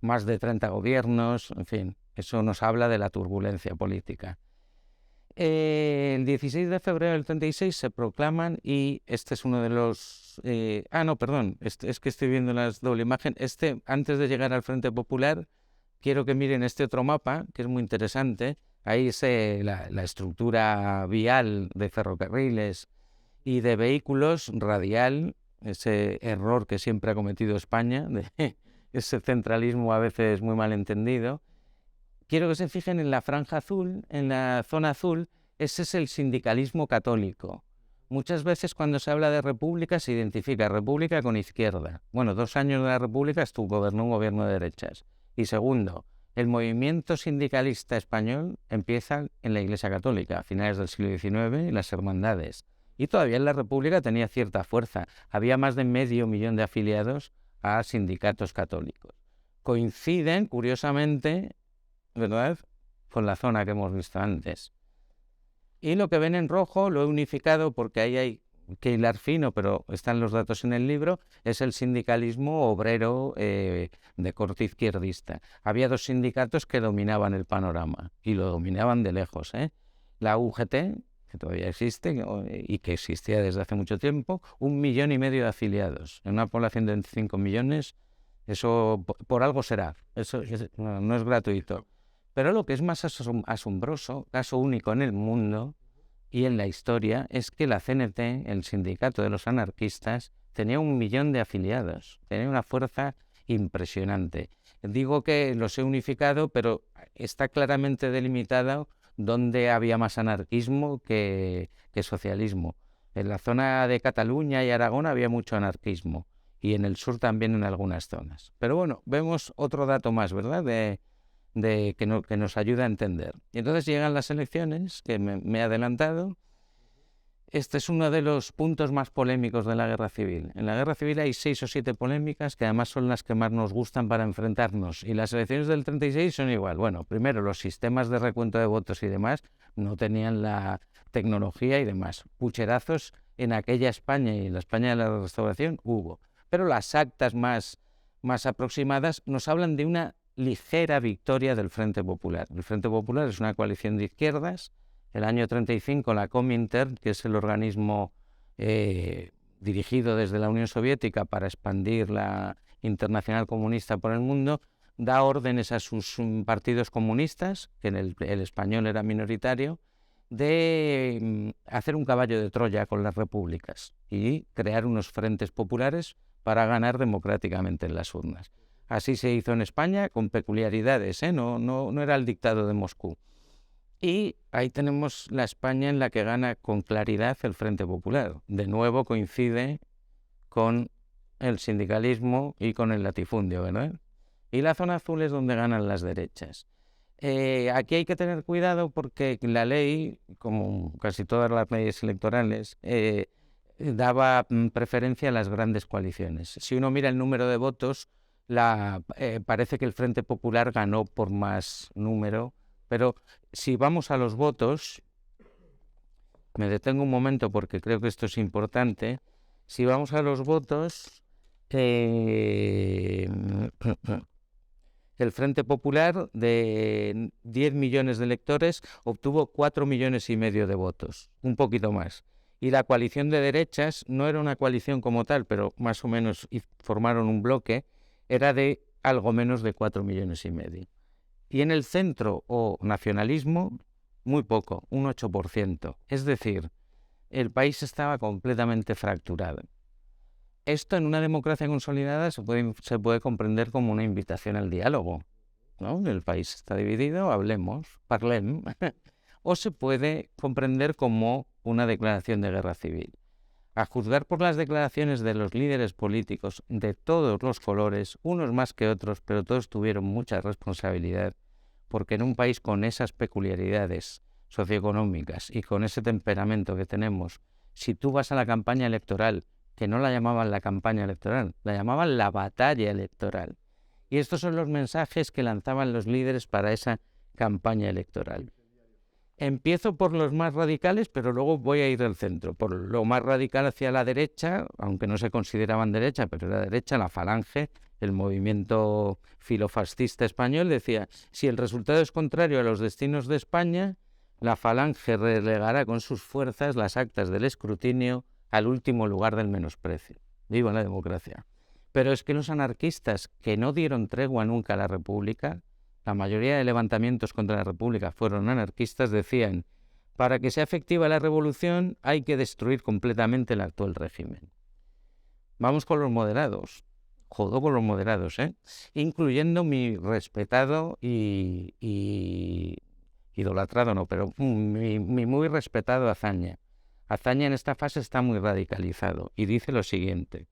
más de 30 gobiernos, en fin, eso nos habla de la turbulencia política. El 16 de febrero del 36 se proclaman y este es uno de los... es que estoy viendo la doble imagen. Antes de llegar al Frente Popular, quiero que miren este otro mapa, que es muy interesante. Ahí es la estructura vial de ferrocarriles y de vehículos radial, ese error que siempre ha cometido España, de ese centralismo a veces muy mal entendido. Quiero que se fijen en la franja azul, en la zona azul, ese es el sindicalismo católico. Muchas veces cuando se habla de república se identifica república con izquierda. Bueno, 2 años de la república gobernó un gobierno de derechas. Y segundo, el movimiento sindicalista español empieza en la Iglesia Católica, a finales del siglo XIX, y las hermandades. Y todavía en la República tenía cierta fuerza. Había más de 500.000 de afiliados a sindicatos católicos. Coinciden, curiosamente, ¿verdad?, con la zona que hemos visto antes. Y lo que ven en rojo lo he unificado porque ahí hay que hilar fino, pero están los datos en el libro, es el sindicalismo obrero de corte izquierdista. Había 2 sindicatos que dominaban el panorama y lo dominaban de lejos. La UGT, que todavía existe y que existía desde hace mucho tiempo, 1,5 millones de afiliados. En una población de 25 millones, eso por algo será, eso no es gratuito. Pero lo que es más asombroso, caso único en el mundo y en la historia, es que la CNT, el sindicato de los anarquistas, tenía 1 millón de afiliados, tenía una fuerza impresionante. Digo que los he unificado, pero está claramente delimitado dónde había más anarquismo que socialismo. En la zona de Cataluña y Aragón había mucho anarquismo y en el sur también en algunas zonas. Pero bueno, vemos otro dato más, ¿verdad?, que nos ayuda a entender. Y entonces llegan las elecciones, que me he adelantado. Este es uno de los puntos más polémicos de la guerra civil. En la guerra civil hay 6 o 7 polémicas que además son las que más nos gustan para enfrentarnos. Y las elecciones del 36 son igual. Bueno, primero, los sistemas de recuento de votos y demás no tenían la tecnología y demás. Pucherazos en aquella España y en la España de la Restauración hubo. Pero las actas más aproximadas nos hablan de una ligera victoria del Frente Popular. El Frente Popular es una coalición de izquierdas. El año 35 la Comintern, que es el organismo dirigido desde la Unión Soviética para expandir la Internacional Comunista por el mundo, da órdenes a sus partidos comunistas, que en el español era minoritario, de hacer un caballo de Troya con las repúblicas y crear unos frentes populares para ganar democráticamente en las urnas. Así se hizo en España, con peculiaridades, no era el dictado de Moscú. Y ahí tenemos la España en la que gana con claridad el Frente Popular. De nuevo coincide con el sindicalismo y con el latifundio, ¿verdad? Y la zona azul es donde ganan las derechas. Aquí hay que tener cuidado porque la ley, como casi todas las leyes electorales, daba preferencia a las grandes coaliciones. Si uno mira el número de votos, parece que el Frente Popular ganó por más número, pero si vamos a los votos, me detengo un momento porque creo que esto es importante. Si vamos a los votos, el Frente Popular, de 10 millones de electores, obtuvo 4,5 millones de votos, un poquito más. Y la coalición de derechas no era una coalición como tal, pero más o menos formaron un bloque, era de algo menos de 4,5 millones. Y en el centro o nacionalismo, muy poco, un 8%. Es decir, el país estaba completamente fracturado. Esto en una democracia consolidada se puede comprender como una invitación al diálogo, ¿no? El país está dividido, hablemos, parlem. O se puede comprender como una declaración de guerra civil. A juzgar por las declaraciones de los líderes políticos de todos los colores, unos más que otros, pero todos tuvieron mucha responsabilidad, porque en un país con esas peculiaridades socioeconómicas y con ese temperamento que tenemos, si tú vas a la campaña electoral, que no la llamaban la campaña electoral, la llamaban la batalla electoral. Y estos son los mensajes que lanzaban los líderes para esa campaña electoral. Empiezo por los más radicales, pero luego voy a ir al centro. Por lo más radical hacia la derecha, aunque no se consideraban derecha, pero era derecha, la Falange, el movimiento filofascista español, decía, si el resultado es contrario a los destinos de España, la Falange relegará con sus fuerzas las actas del escrutinio al último lugar del menosprecio. Viva la democracia. Pero es que los anarquistas, que no dieron tregua nunca a la República, la mayoría de levantamientos contra la República fueron anarquistas, decían, para que sea efectiva la revolución hay que destruir completamente el actual régimen. Vamos con los moderados. Jodo con los moderados, incluyendo mi respetado y idolatrado no, pero mi muy respetado Azaña. Azaña en esta fase está muy radicalizado y dice lo siguiente: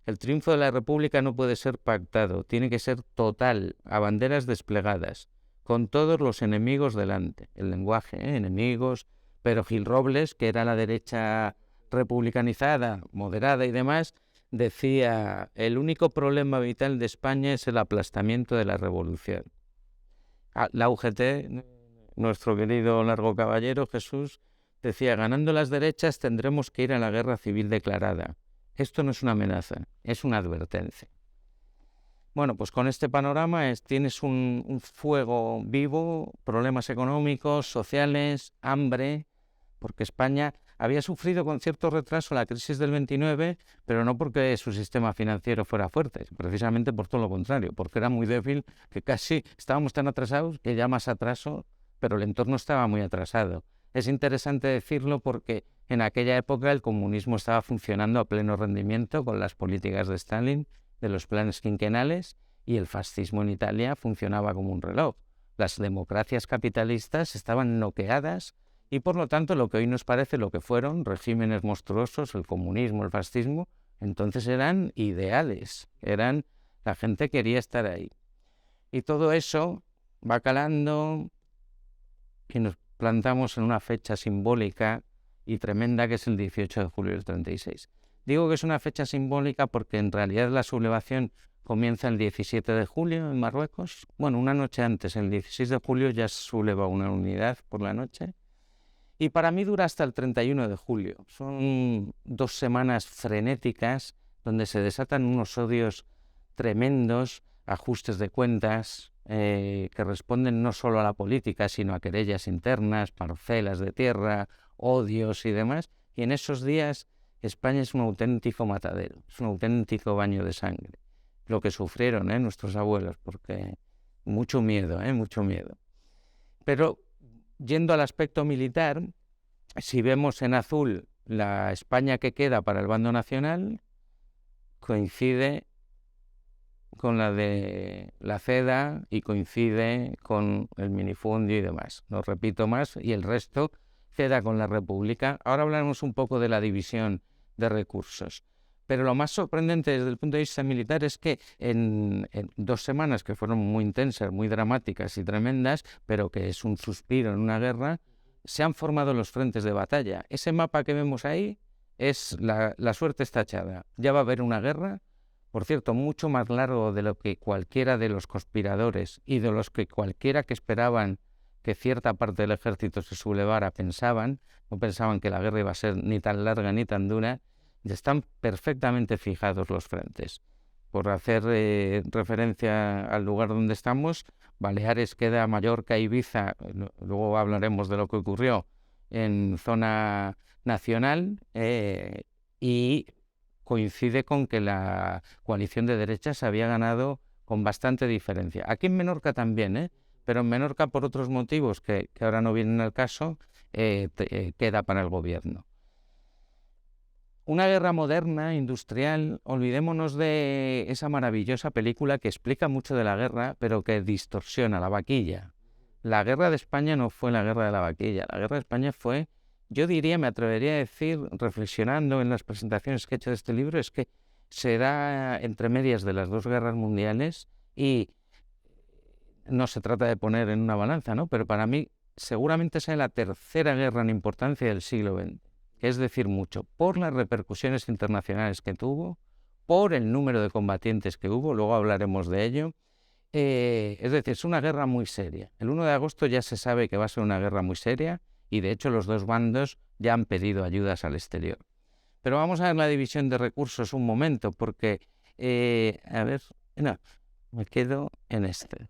el triunfo de la República no puede ser pactado, tiene que ser total, a banderas desplegadas, con todos los enemigos delante. El lenguaje, enemigos, pero Gil Robles, que era la derecha republicanizada, moderada y demás, decía, el único problema vital de España es el aplastamiento de la revolución. La UGT, nuestro querido largo caballero Jesús, decía, ganando las derechas tendremos que ir a la guerra civil declarada. Esto no es una amenaza, es una advertencia. Bueno, pues con este panorama tienes un fuego vivo, problemas económicos, sociales, hambre, porque España había sufrido con cierto retraso la crisis del 29, pero no porque su sistema financiero fuera fuerte, precisamente por todo lo contrario, porque era muy débil, que casi estábamos tan atrasados que ya más atraso, pero el entorno estaba muy atrasado. Es interesante decirlo porque en aquella época el comunismo estaba funcionando a pleno rendimiento con las políticas de Stalin, de los planes quinquenales, y el fascismo en Italia funcionaba como un reloj. Las democracias capitalistas estaban noqueadas y por lo tanto lo que hoy nos parece lo que fueron regímenes monstruosos, el comunismo, el fascismo, entonces eran ideales, la gente quería estar ahí. Y todo eso va calando y nos plantamos en una fecha simbólica y tremenda que es el 18 de julio del 36. Digo que es una fecha simbólica porque en realidad la sublevación comienza el 17 de julio en Marruecos. Bueno, una noche antes, el 16 de julio ya se subleva una unidad por la noche. Y para mí dura hasta el 31 de julio. Son 2 semanas frenéticas donde se desatan unos odios tremendos, ajustes de cuentas, que responden no solo a la política, sino a querellas internas, parcelas de tierra, odios y demás. Y en esos días España es un auténtico matadero, es un auténtico baño de sangre. Lo que sufrieron nuestros abuelos, porque mucho miedo, mucho miedo. Pero yendo al aspecto militar, si vemos en azul la España que queda para el bando nacional, coincide con la de la CEDA y coincide con el minifundio y demás. No repito más, y el resto queda con la República. Ahora hablaremos un poco de la división de recursos. Pero lo más sorprendente desde el punto de vista militar es que en 2 semanas que fueron muy intensas, muy dramáticas y tremendas, pero que es un suspiro en una guerra, se han formado los frentes de batalla. Ese mapa que vemos ahí es la suerte está echada. Ya va a haber una guerra, por cierto, mucho más largo de lo que cualquiera de los conspiradores y de los que cualquiera que esperaban que cierta parte del ejército se sublevara pensaban. No pensaban que la guerra iba a ser ni tan larga ni tan dura. Ya están perfectamente fijados los frentes. Por hacer referencia al lugar donde estamos, Baleares queda Mallorca, Ibiza, luego hablaremos de lo que ocurrió en zona nacional, y coincide con que la coalición de derechas había ganado con bastante diferencia. Aquí en Menorca también, pero en Menorca por otros motivos que ahora no vienen al caso, queda para el gobierno. Una guerra moderna, industrial, olvidémonos de esa maravillosa película que explica mucho de la guerra, pero que distorsiona la vaquilla. La guerra de España no fue la guerra de la vaquilla, la guerra de España fue, yo diría, me atrevería a decir, reflexionando en las presentaciones que he hecho de este libro, es que se da entre medias de las 2 guerras mundiales y no se trata de poner en una balanza, ¿no? Pero para mí seguramente sea la tercera guerra en importancia del siglo XX. Que es decir mucho, por las repercusiones internacionales que tuvo, por el número de combatientes que hubo, luego hablaremos de ello. Es decir, es una guerra muy seria. El 1 de agosto ya se sabe que va a ser una guerra muy seria y de hecho los 2 bandos ya han pedido ayudas al exterior. Pero vamos a ver la división de recursos un momento, porque, me quedo en este.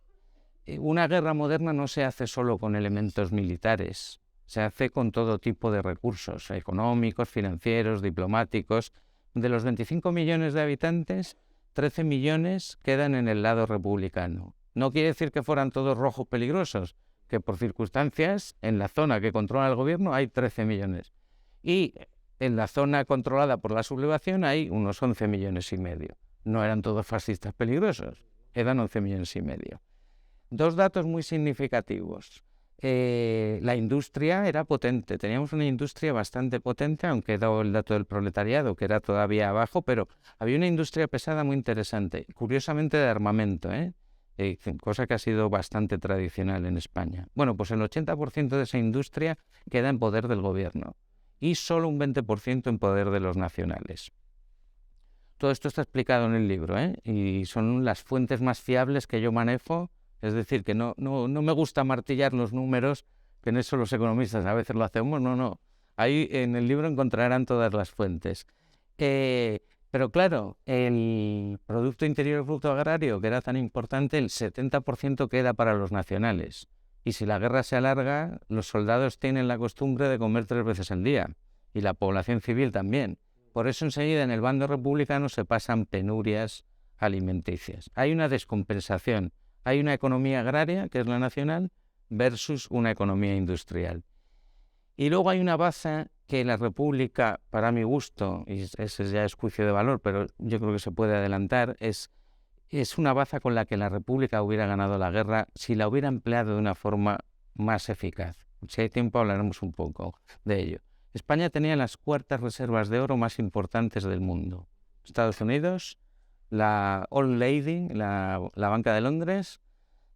Una guerra moderna no se hace solo con elementos militares. Se hace con todo tipo de recursos económicos, financieros, diplomáticos. De los 25 millones de habitantes, 13 millones quedan en el lado republicano. No quiere decir que fueran todos rojos peligrosos, que por circunstancias en la zona que controla el gobierno hay 13 millones. Y en la zona controlada por la sublevación hay unos 11 millones y medio. No eran todos fascistas peligrosos, eran 11 millones y medio. 2 datos muy significativos. La industria era potente, teníamos una industria bastante potente, aunque he dado el dato del proletariado, que era todavía abajo, pero había una industria pesada muy interesante, curiosamente de armamento, cosa que ha sido bastante tradicional en España. Bueno, pues el 80% de esa industria queda en poder del gobierno y solo un 20% en poder de los nacionales. Todo esto está explicado en el libro, y son las fuentes más fiables que yo manejo. Es decir, que no me gusta martillar los números, que en eso los economistas a veces lo hacemos, no. Ahí en el libro encontrarán todas las fuentes. Pero claro, el Producto Interior Bruto Agrario, que era tan importante, el 70% queda para los nacionales. Y si la guerra se alarga, los soldados tienen la costumbre de comer 3 veces al día, y la población civil también. Por eso enseguida en el bando republicano se pasan penurias alimenticias. Hay una descompensación. Hay una economía agraria, que es la nacional, versus una economía industrial. Y luego hay una baza que la República, para mi gusto, y ese ya es juicio de valor, pero yo creo que se puede adelantar, es una baza con la que la República hubiera ganado la guerra si la hubiera empleado de una forma más eficaz. Si hay tiempo hablaremos un poco de ello. España tenía las 4º reservas de oro más importantes del mundo. Estados Unidos, la Old Lady, la Banca de Londres,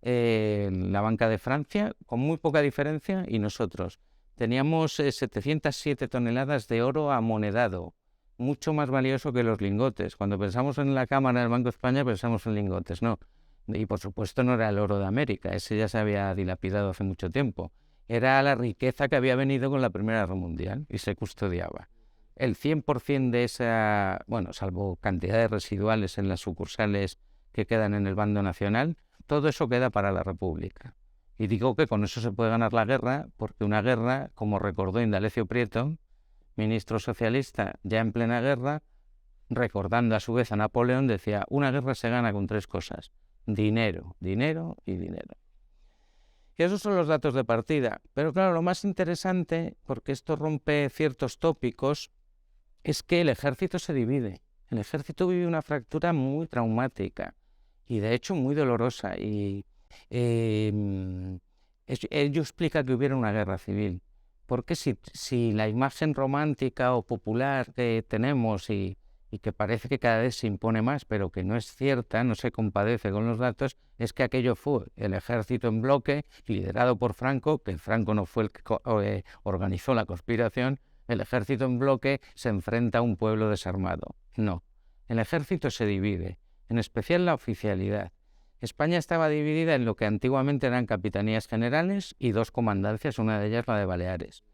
la Banca de Francia, con muy poca diferencia, y nosotros. Teníamos 707 toneladas de oro amonedado, mucho más valioso que los lingotes. Cuando pensamos en la Cámara del Banco de España pensamos en lingotes, no. Y por supuesto no era el oro de América, ese ya se había dilapidado hace mucho tiempo. Era la riqueza que había venido con la Primera Guerra Mundial y se custodiaba. El 100% de esa, bueno, salvo cantidades residuales en las sucursales que quedan en el bando nacional, todo eso queda para la República. Y digo que con eso se puede ganar la guerra, porque una guerra, como recordó Indalecio Prieto, ministro socialista ya en plena guerra, recordando a su vez a Napoleón, decía, una guerra se gana con 3 cosas, dinero, dinero y dinero. Y esos son los datos de partida. Pero claro, lo más interesante, porque esto rompe ciertos tópicos, es que el ejército se divide. El ejército vive una fractura muy traumática y de hecho muy dolorosa. Y ello explica que hubiera una guerra civil. Porque si la imagen romántica o popular que tenemos y y que parece que cada vez se impone más, pero que no es cierta, no se compadece con los datos, es que aquello fue el ejército en bloque, liderado por Franco, que Franco no fue el que organizó la conspiración. El ejército en bloque se enfrenta a un pueblo desarmado. No, el ejército se divide, en especial la oficialidad. España estaba dividida en lo que antiguamente eran capitanías generales y 2 comandancias, una de ellas la de Baleares.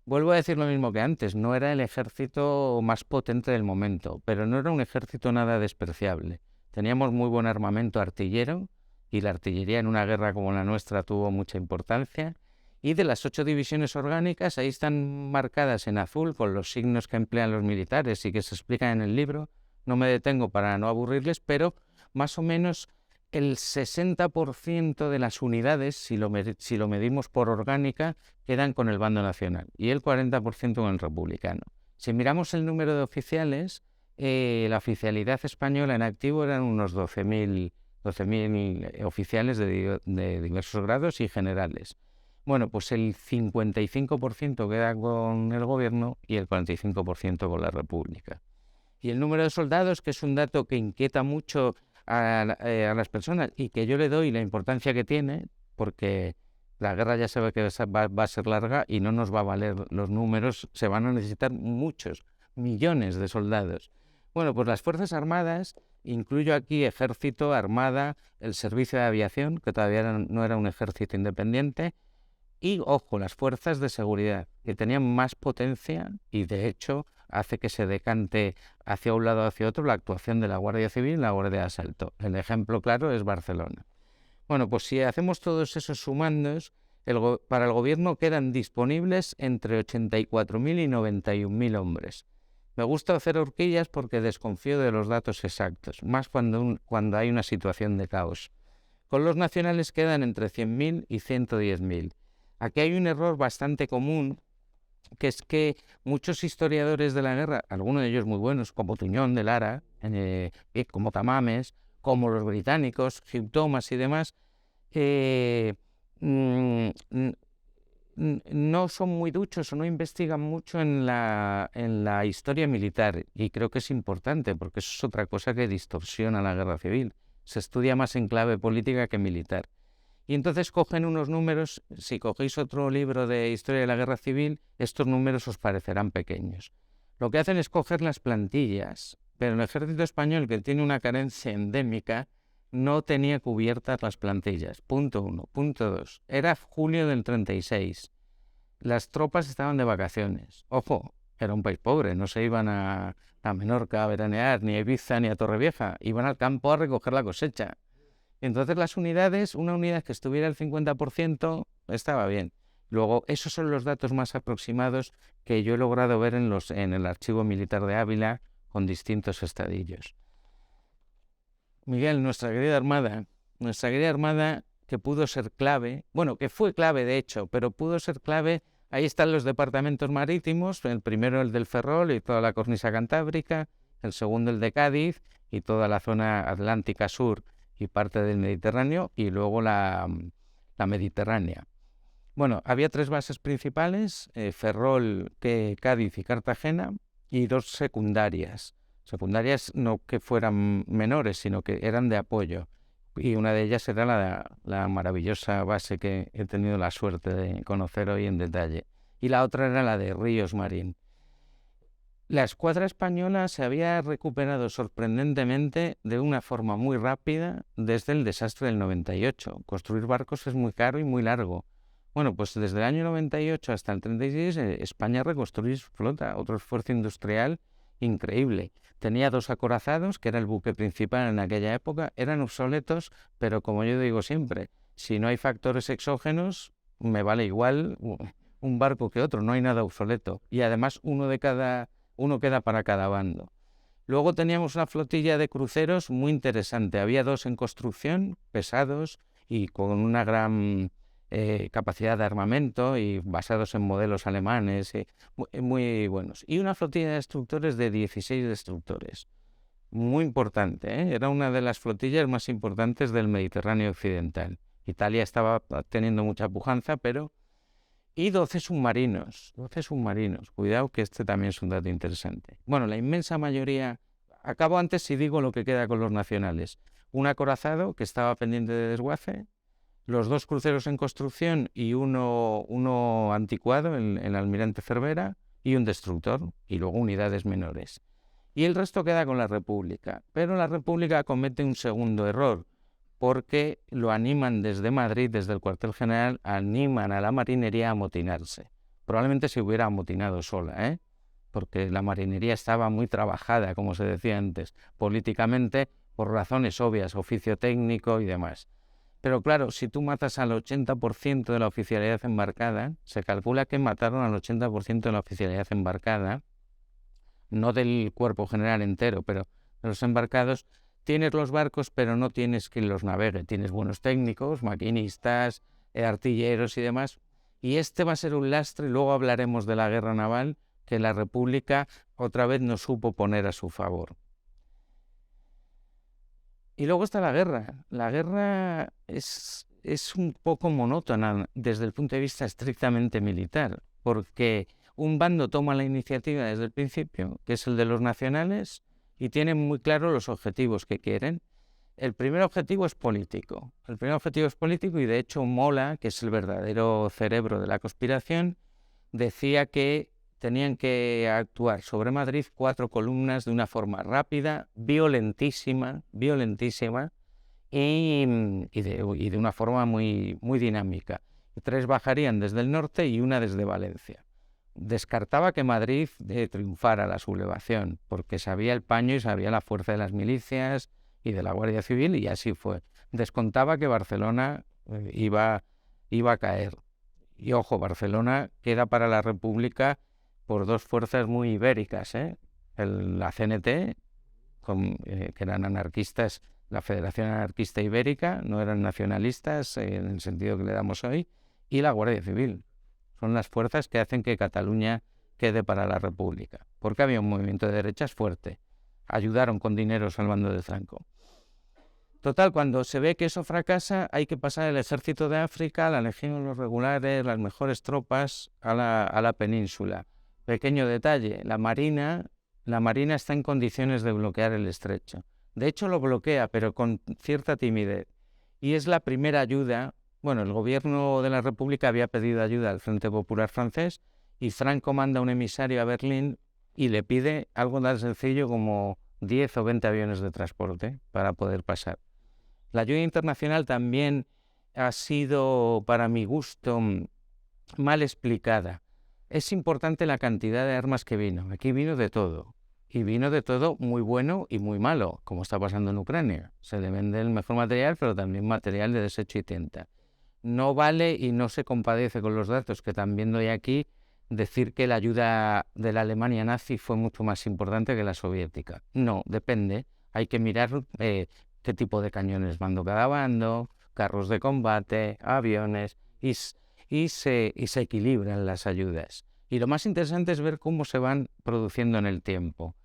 Vuelvo a decir lo mismo que antes, no era el ejército más potente del momento, pero no era un ejército nada despreciable. Teníamos muy buen armamento artillero, y la artillería en una guerra como la nuestra tuvo mucha importancia. Y de las 8 divisiones orgánicas, ahí están marcadas en azul con los signos que emplean los militares y que se explican en el libro. No me detengo para no aburrirles, pero más o menos el 60% de las unidades, si lo medimos por orgánica, quedan con el bando nacional y el 40% con el republicano. Si miramos el número de oficiales, la oficialidad española en activo eran unos 12.000 oficiales de diversos grados y generales. Bueno, pues el 55% queda con el gobierno y el 45% con la república. Y el número de soldados, que es un dato que inquieta mucho a las personas y que yo le doy la importancia que tiene, porque la guerra ya se ve que va a ser larga y no nos va a valer los números, se van a necesitar muchos, millones de soldados. Bueno, pues las Fuerzas Armadas, incluyo aquí Ejército, Armada, el Servicio de Aviación, que todavía no era un ejército independiente, y, ojo, las fuerzas de seguridad, que tenían más potencia y, de hecho, hace que se decante hacia un lado o hacia otro la actuación de la Guardia Civil y la Guardia de Asalto. El ejemplo claro es Barcelona. Bueno, pues si hacemos todos esos sumandos, para el gobierno quedan disponibles entre 84.000 y 91.000 hombres. Me gusta hacer horquillas porque desconfío de los datos exactos, más cuando hay una situación de caos. Con los nacionales quedan entre 100.000 y 110.000. Aquí hay un error bastante común, que es que muchos historiadores de la guerra, algunos de ellos muy buenos, como Tuñón de Lara, como Tamames, como los británicos, Hugh Thomas y demás, no son muy duchos o no investigan mucho en la historia militar, y creo que es importante porque eso es otra cosa que distorsiona la guerra civil. Se estudia más en clave política que militar. Y entonces cogen unos números, si cogéis otro libro de historia de la guerra civil, estos números os parecerán pequeños. Lo que hacen es coger las plantillas, pero el ejército español, que tiene una carencia endémica, no tenía cubiertas las plantillas. Punto 1. Punto 2. Era julio del 36. Las tropas estaban de vacaciones. Ojo, era un país pobre, no se iban a Menorca a veranear, ni a Ibiza, ni a Torrevieja. Iban al campo a recoger la cosecha. Entonces las unidades, una unidad que estuviera al 50% estaba bien. Luego, esos son los datos más aproximados que yo he logrado ver en el Archivo Militar de Ávila con distintos estadillos. Miguel, nuestra querida Armada que pudo ser clave, bueno, que fue clave de hecho, pero pudo ser clave. Ahí están los departamentos marítimos, el primero el del Ferrol y toda la cornisa cantábrica, el segundo el de Cádiz y toda la zona atlántica sur y parte del Mediterráneo, y luego la Mediterránea. Bueno, había 3 bases principales, Ferrol, Cádiz y Cartagena, y 2 secundarias. Secundarias no que fueran menores, sino que eran de apoyo. Y una de ellas era la maravillosa base que he tenido la suerte de conocer hoy en detalle. Y la otra era la de Ríos Marín. La escuadra española se había recuperado sorprendentemente de una forma muy rápida desde el desastre del 98. Construir barcos es muy caro y muy largo. Bueno, pues desde el año 98 hasta el 36 España reconstruyó su flota, otro esfuerzo industrial increíble. Tenía 2 acorazados, que era el buque principal en aquella época, eran obsoletos, pero como yo digo siempre, si no hay factores exógenos, me vale igual un barco que otro, no hay nada obsoleto. Y además uno queda para cada bando. Luego teníamos una flotilla de cruceros muy interesante. Había 2 en construcción, pesados y con una gran capacidad de armamento y basados en modelos alemanes, muy buenos. Y una flotilla de destructores de 16 destructores. Muy importante, ¿eh? Era una de las flotillas más importantes del Mediterráneo occidental. Italia estaba teniendo mucha pujanza, pero... Y 12 submarinos. Cuidado que este también es un dato interesante. Bueno, la inmensa mayoría acabo antes si digo lo que queda con los nacionales. Un acorazado que estaba pendiente de desguace, los 2 cruceros en construcción y uno anticuado, el Almirante Cervera, y un destructor, y luego unidades menores. Y el resto queda con la República. Pero la República comete un segundo error, porque lo animan desde Madrid, desde el cuartel general, animan a la marinería a amotinarse. Probablemente se hubiera amotinado sola, porque la marinería estaba muy trabajada, como se decía antes, políticamente, por razones obvias, oficio técnico y demás. Pero claro, si tú matas al 80% de la oficialidad embarcada, se calcula que mataron al 80% de la oficialidad embarcada, no del cuerpo general entero, pero de los embarcados. Tienes los barcos, pero no tienes quien los navegue. Tienes buenos técnicos, maquinistas, artilleros y demás. Y este va a ser un lastre, luego hablaremos de la guerra naval, que la República otra vez no supo poner a su favor. Y luego está la guerra. La guerra es un poco monótona desde el punto de vista estrictamente militar, porque un bando toma la iniciativa desde el principio, que es el de los nacionales, y tienen muy claro los objetivos que quieren. El primer objetivo es político. Y de hecho Mola, que es el verdadero cerebro de la conspiración, decía que tenían que actuar sobre Madrid 4 columnas de una forma rápida, violentísima y de una forma muy, muy dinámica. 3 bajarían desde el norte y 1 desde Valencia. Descartaba que Madrid triunfara la sublevación, porque sabía el paño y sabía la fuerza de las milicias y de la Guardia Civil, y así fue. Descontaba que Barcelona iba a caer. Y ojo, Barcelona queda para la República por 2 fuerzas muy ibéricas, la CNT, que eran anarquistas, la Federación Anarquista Ibérica, no eran nacionalistas en el sentido que le damos hoy, y la Guardia Civil. Son las fuerzas que hacen que Cataluña quede para la República, porque había un movimiento de derechas fuerte. Ayudaron con dinero al bando de Franco. Total, cuando se ve que eso fracasa, hay que pasar el ejército de África, la legión, los regulares, las mejores tropas a la península. Pequeño detalle, la Marina está en condiciones de bloquear el estrecho. De hecho lo bloquea, pero con cierta timidez. Y es la primera ayuda. Bueno, el gobierno de la República había pedido ayuda al Frente Popular francés y Franco manda un emisario a Berlín y le pide algo tan sencillo como 10 o 20 aviones de transporte para poder pasar. La ayuda internacional también ha sido, para mi gusto, mal explicada. Es importante la cantidad de armas que vino. Aquí vino de todo. Y vino de todo muy bueno y muy malo, como está pasando en Ucrania. Se le vende el mejor material, pero también material de desecho y tienta. No vale y no se compadece con los datos que también doy aquí decir que la ayuda de la Alemania nazi fue mucho más importante que la soviética. No, depende. Hay que mirar qué tipo de cañones mandó cada bando, carros de combate, aviones, y se equilibran las ayudas. Y lo más interesante es ver cómo se van produciendo en el tiempo.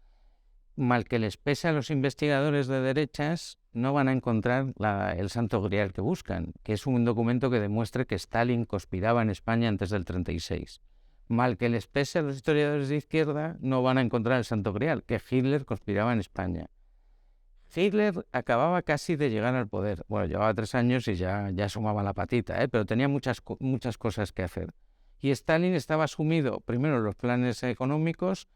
Mal que les pese a los investigadores de derechas, no van a encontrar el santo grial que buscan, que es un documento que demuestre que Stalin conspiraba en España antes del 36. Mal que les pese a los historiadores de izquierda, no van a encontrar el santo grial, que Hitler conspiraba en España. Hitler acababa casi de llegar al poder. Bueno, llevaba 3 años y ya asomaba la patita, pero tenía muchas cosas que hacer. Y Stalin estaba sumido, primero, en los planes económicos,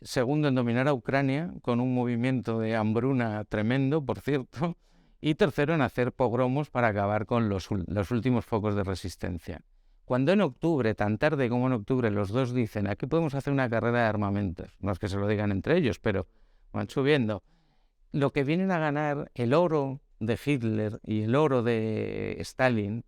segundo, en dominar a Ucrania, con un movimiento de hambruna tremendo, por cierto, y tercero, en hacer pogromos para acabar con los últimos focos de resistencia. Cuando en octubre, tan tarde como en octubre, los dos dicen, aquí podemos hacer una carrera de armamentos, no es que se lo digan entre ellos, pero van subiendo, lo que vienen a ganar el oro de Hitler y el oro de Stalin,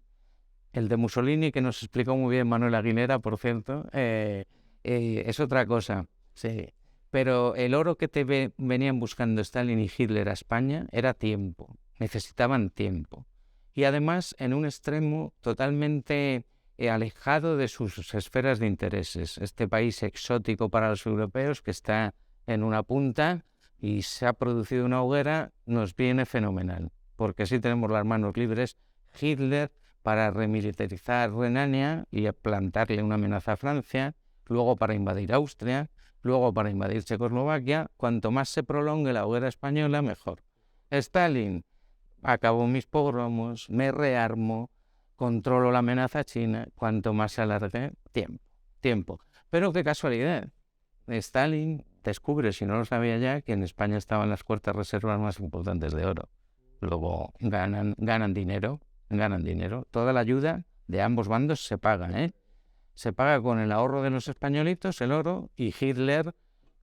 el de Mussolini, que nos explicó muy bien Manuel Aguilera, por cierto, es otra cosa, sí. Pero el oro que venían buscando Stalin y Hitler a España era tiempo, necesitaban tiempo. Y además en un extremo totalmente alejado de sus esferas de intereses. Este país exótico para los europeos que está en una punta y se ha producido una hoguera, nos viene fenomenal, porque así tenemos las manos libres. Hitler para remilitarizar Renania y plantarle una amenaza a Francia, luego para invadir Austria, Luego, para invadir Checoslovaquia, cuanto más se prolongue la hoguera española, mejor. Stalin: acabo mis pogromos, me rearmo, controlo la amenaza china. Cuanto más se alargue, tiempo. Pero qué casualidad, Stalin descubre, si no lo sabía ya, que en España estaban las cuartas reservas más importantes de oro. Luego ganan dinero. Toda la ayuda de ambos bandos se paga, Se paga con el ahorro de los españolitos, el oro, y Hitler: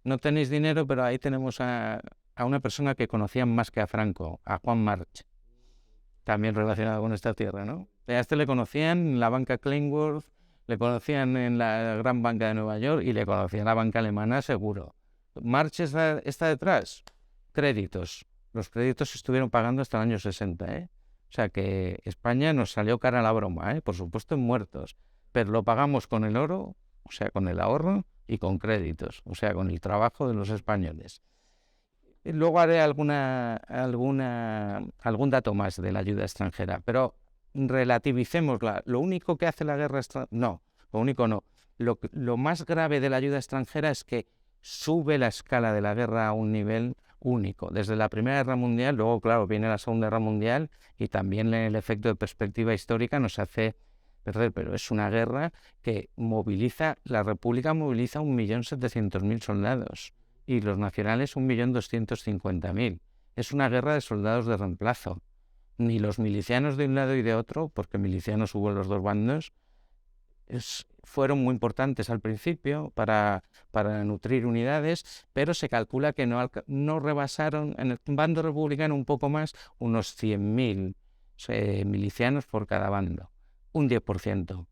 no tenéis dinero, pero ahí tenemos a una persona que conocían más que a Franco, a Juan March, también relacionado con esta tierra, ¿no? A este le conocían en la banca Kleinworth, le conocían en la gran banca de Nueva York y le conocían en la banca alemana, seguro. March está detrás. Créditos. Los créditos se estuvieron pagando hasta el año 60, O sea que España nos salió cara a la broma, Por supuesto en muertos, pero lo pagamos con el oro, o sea, con el ahorro, y con créditos, o sea, con el trabajo de los españoles. Y luego haré algún dato más de la ayuda extranjera, pero relativicémosla. Lo único que hace la guerra extranjera, no, lo único no. Lo más grave de la ayuda extranjera es que sube la escala de la guerra a un nivel único. Desde la Primera Guerra Mundial, luego, claro, viene la Segunda Guerra Mundial y también el efecto de perspectiva histórica nos hace perder, pero es una guerra que la República moviliza 1.700.000 soldados y los nacionales 1.250.000. Es una guerra de soldados de reemplazo. Ni los milicianos de un lado y de otro, porque milicianos hubo en los dos bandos, fueron muy importantes al principio para nutrir unidades, pero se calcula que no rebasaron en el bando republicano un poco más, unos 100.000 milicianos por cada bando, un 10%.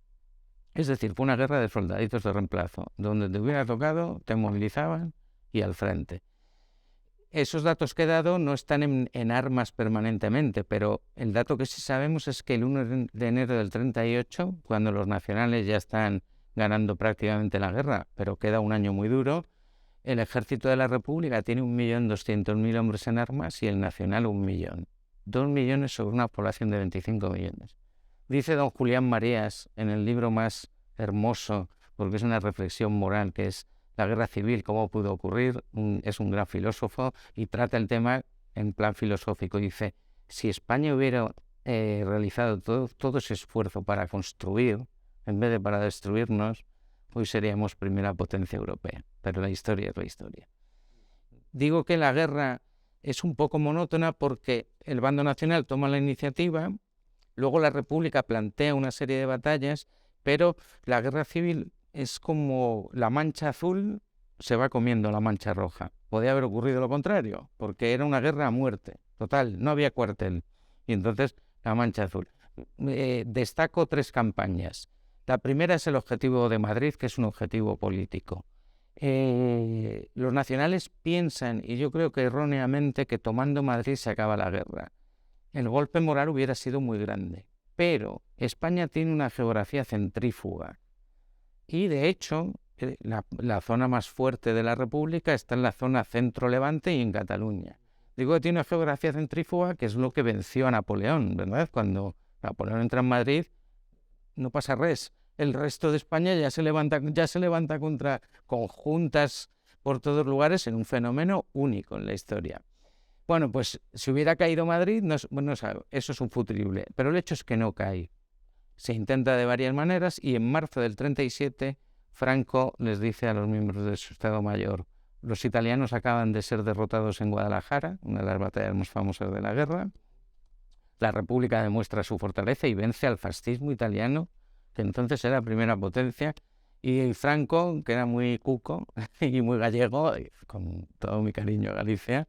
Es decir, fue una guerra de soldaditos de reemplazo, donde te hubiera tocado, te movilizaban y al frente. Esos datos que he dado no están en armas permanentemente, pero el dato que sí sabemos es que el 1 de enero del 38, cuando los nacionales ya están ganando prácticamente la guerra, pero queda un año muy duro, el ejército de la República tiene 1.200.000 hombres en armas y el nacional 1 millón. 2 millones sobre una población de 25 millones. Dice don Julián Marías en el libro más hermoso, porque es una reflexión moral, que es La guerra civil, cómo pudo ocurrir. Es un gran filósofo y trata el tema en plan filosófico. Dice: si España hubiera realizado todo ese esfuerzo para construir, en vez de para destruirnos, hoy seríamos primera potencia europea. Pero la historia es la historia. Digo que la guerra es un poco monótona porque el bando nacional toma la iniciativa, luego la República plantea una serie de batallas, pero la guerra civil es como la mancha azul se va comiendo la mancha roja. Podía haber ocurrido lo contrario, porque era una guerra a muerte, total, no había cuartel. Y entonces la mancha azul. Destaco 3 campañas. La primera es el objetivo de Madrid, que es un objetivo político. Los nacionales piensan, y yo creo que erróneamente, que tomando Madrid se acaba la guerra. El golpe moral hubiera sido muy grande, pero España tiene una geografía centrífuga. Y de hecho, la zona más fuerte de la República está en la zona centro-levante y en Cataluña. Digo que tiene una geografía centrífuga, que es lo que venció a Napoleón, ¿verdad? Cuando Napoleón entra en Madrid, no pasa res. El resto de España ya se levanta contra conjuntas por todos lugares en un fenómeno único en la historia. Bueno, pues si hubiera caído Madrid, eso es un futurible, pero el hecho es que no cae. Se intenta de varias maneras y en marzo del 37 Franco les dice a los miembros de su Estado Mayor: los italianos acaban de ser derrotados en Guadalajara, una de las batallas más famosas de la guerra. La República demuestra su fortaleza y vence al fascismo italiano, que entonces era primera potencia, y Franco, que era muy cuco y muy gallego, con todo mi cariño a Galicia,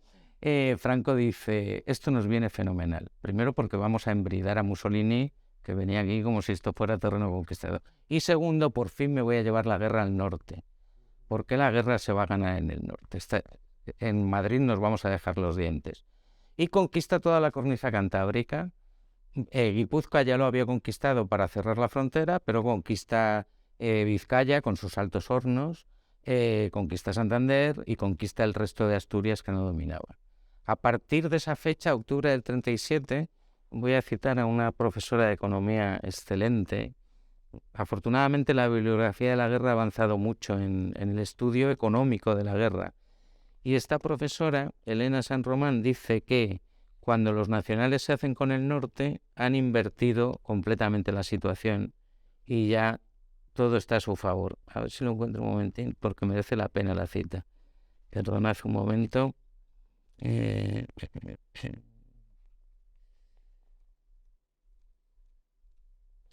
Franco dice: esto nos viene fenomenal. Primero porque vamos a embridar a Mussolini, que venía aquí como si esto fuera terreno conquistado. Y segundo, por fin me voy a llevar la guerra al norte. Porque la guerra se va a ganar en el norte. En Madrid nos vamos a dejar los dientes. Y conquista toda la cornisa cantábrica. Guipúzcoa ya lo había conquistado para cerrar la frontera, pero conquista Vizcaya con sus Altos Hornos, conquista Santander y conquista el resto de Asturias que no dominaba. A partir de esa fecha, octubre del 37, voy a citar a una profesora de economía excelente, afortunadamente la bibliografía de la guerra ha avanzado mucho en el estudio económico de la guerra. Y esta profesora, Elena San Román, dice que cuando los nacionales se hacen con el norte, han invertido completamente la situación y ya todo está a su favor. A ver si lo encuentro un momentín, porque merece la pena la cita. Perdonad un momento.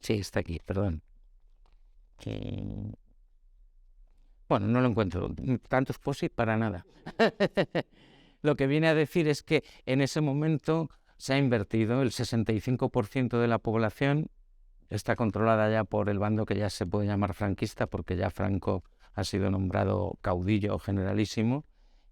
Sí, está aquí, perdón. Bueno, no lo encuentro. Tantos posit para nada. Lo que viene a decir es que en ese momento se ha invertido, el 65% de la población está controlada ya por el bando que ya se puede llamar franquista, porque ya Franco ha sido nombrado caudillo generalísimo.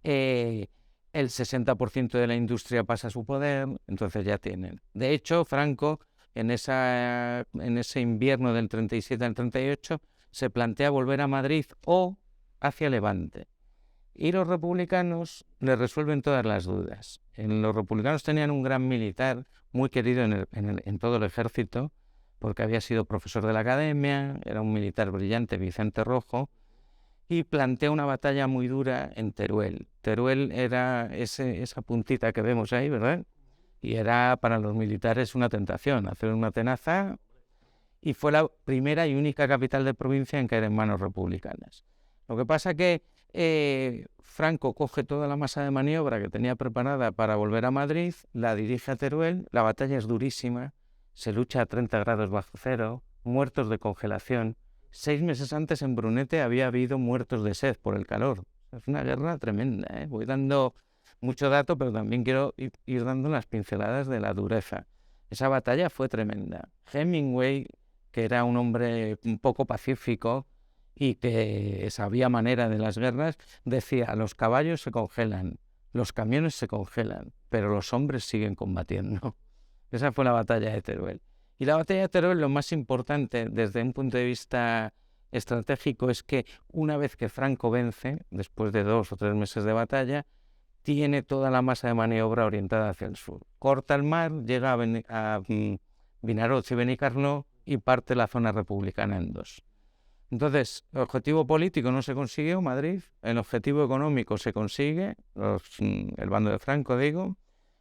El 60% de la industria pasa a su poder, entonces ya tienen. De hecho, Franco, en ese invierno del 37 al 38, se plantea volver a Madrid o hacia Levante. Y los republicanos le resuelven todas las dudas. Los republicanos tenían un gran militar muy querido en todo el ejército, porque había sido profesor de la academia, era un militar brillante, Vicente Rojo, y plantea una batalla muy dura en Teruel. Teruel era esa puntita que vemos ahí, ¿verdad? Y era para los militares una tentación, hacer una tenaza, y fue la primera y única capital de provincia en caer en manos republicanas. Lo que pasa que Franco coge toda la masa de maniobra que tenía preparada para volver a Madrid, la dirige a Teruel, la batalla es durísima, se lucha a 30 grados bajo cero, muertos de congelación. 6 meses antes en Brunete había habido muertos de sed por el calor. Es una guerra tremenda, ¿eh? Voy dando mucho dato, pero también quiero ir dando las pinceladas de la dureza. Esa batalla fue tremenda. Hemingway, que era un hombre un poco pacífico y que sabía manera de las guerras, decía: los caballos se congelan, los camiones se congelan, pero los hombres siguen combatiendo. Esa fue la batalla de Teruel. Y la batalla de Teruel, lo más importante desde un punto de vista estratégico, es que una vez que Franco vence, después de 2 o 3 meses de batalla, tiene toda la masa de maniobra orientada hacia el sur. Corta el mar, llega a Vinaroz y Benicarló y parte la zona republicana en 2. Entonces, el objetivo político no se consiguió, Madrid, el objetivo económico se consigue, el bando de Franco, digo,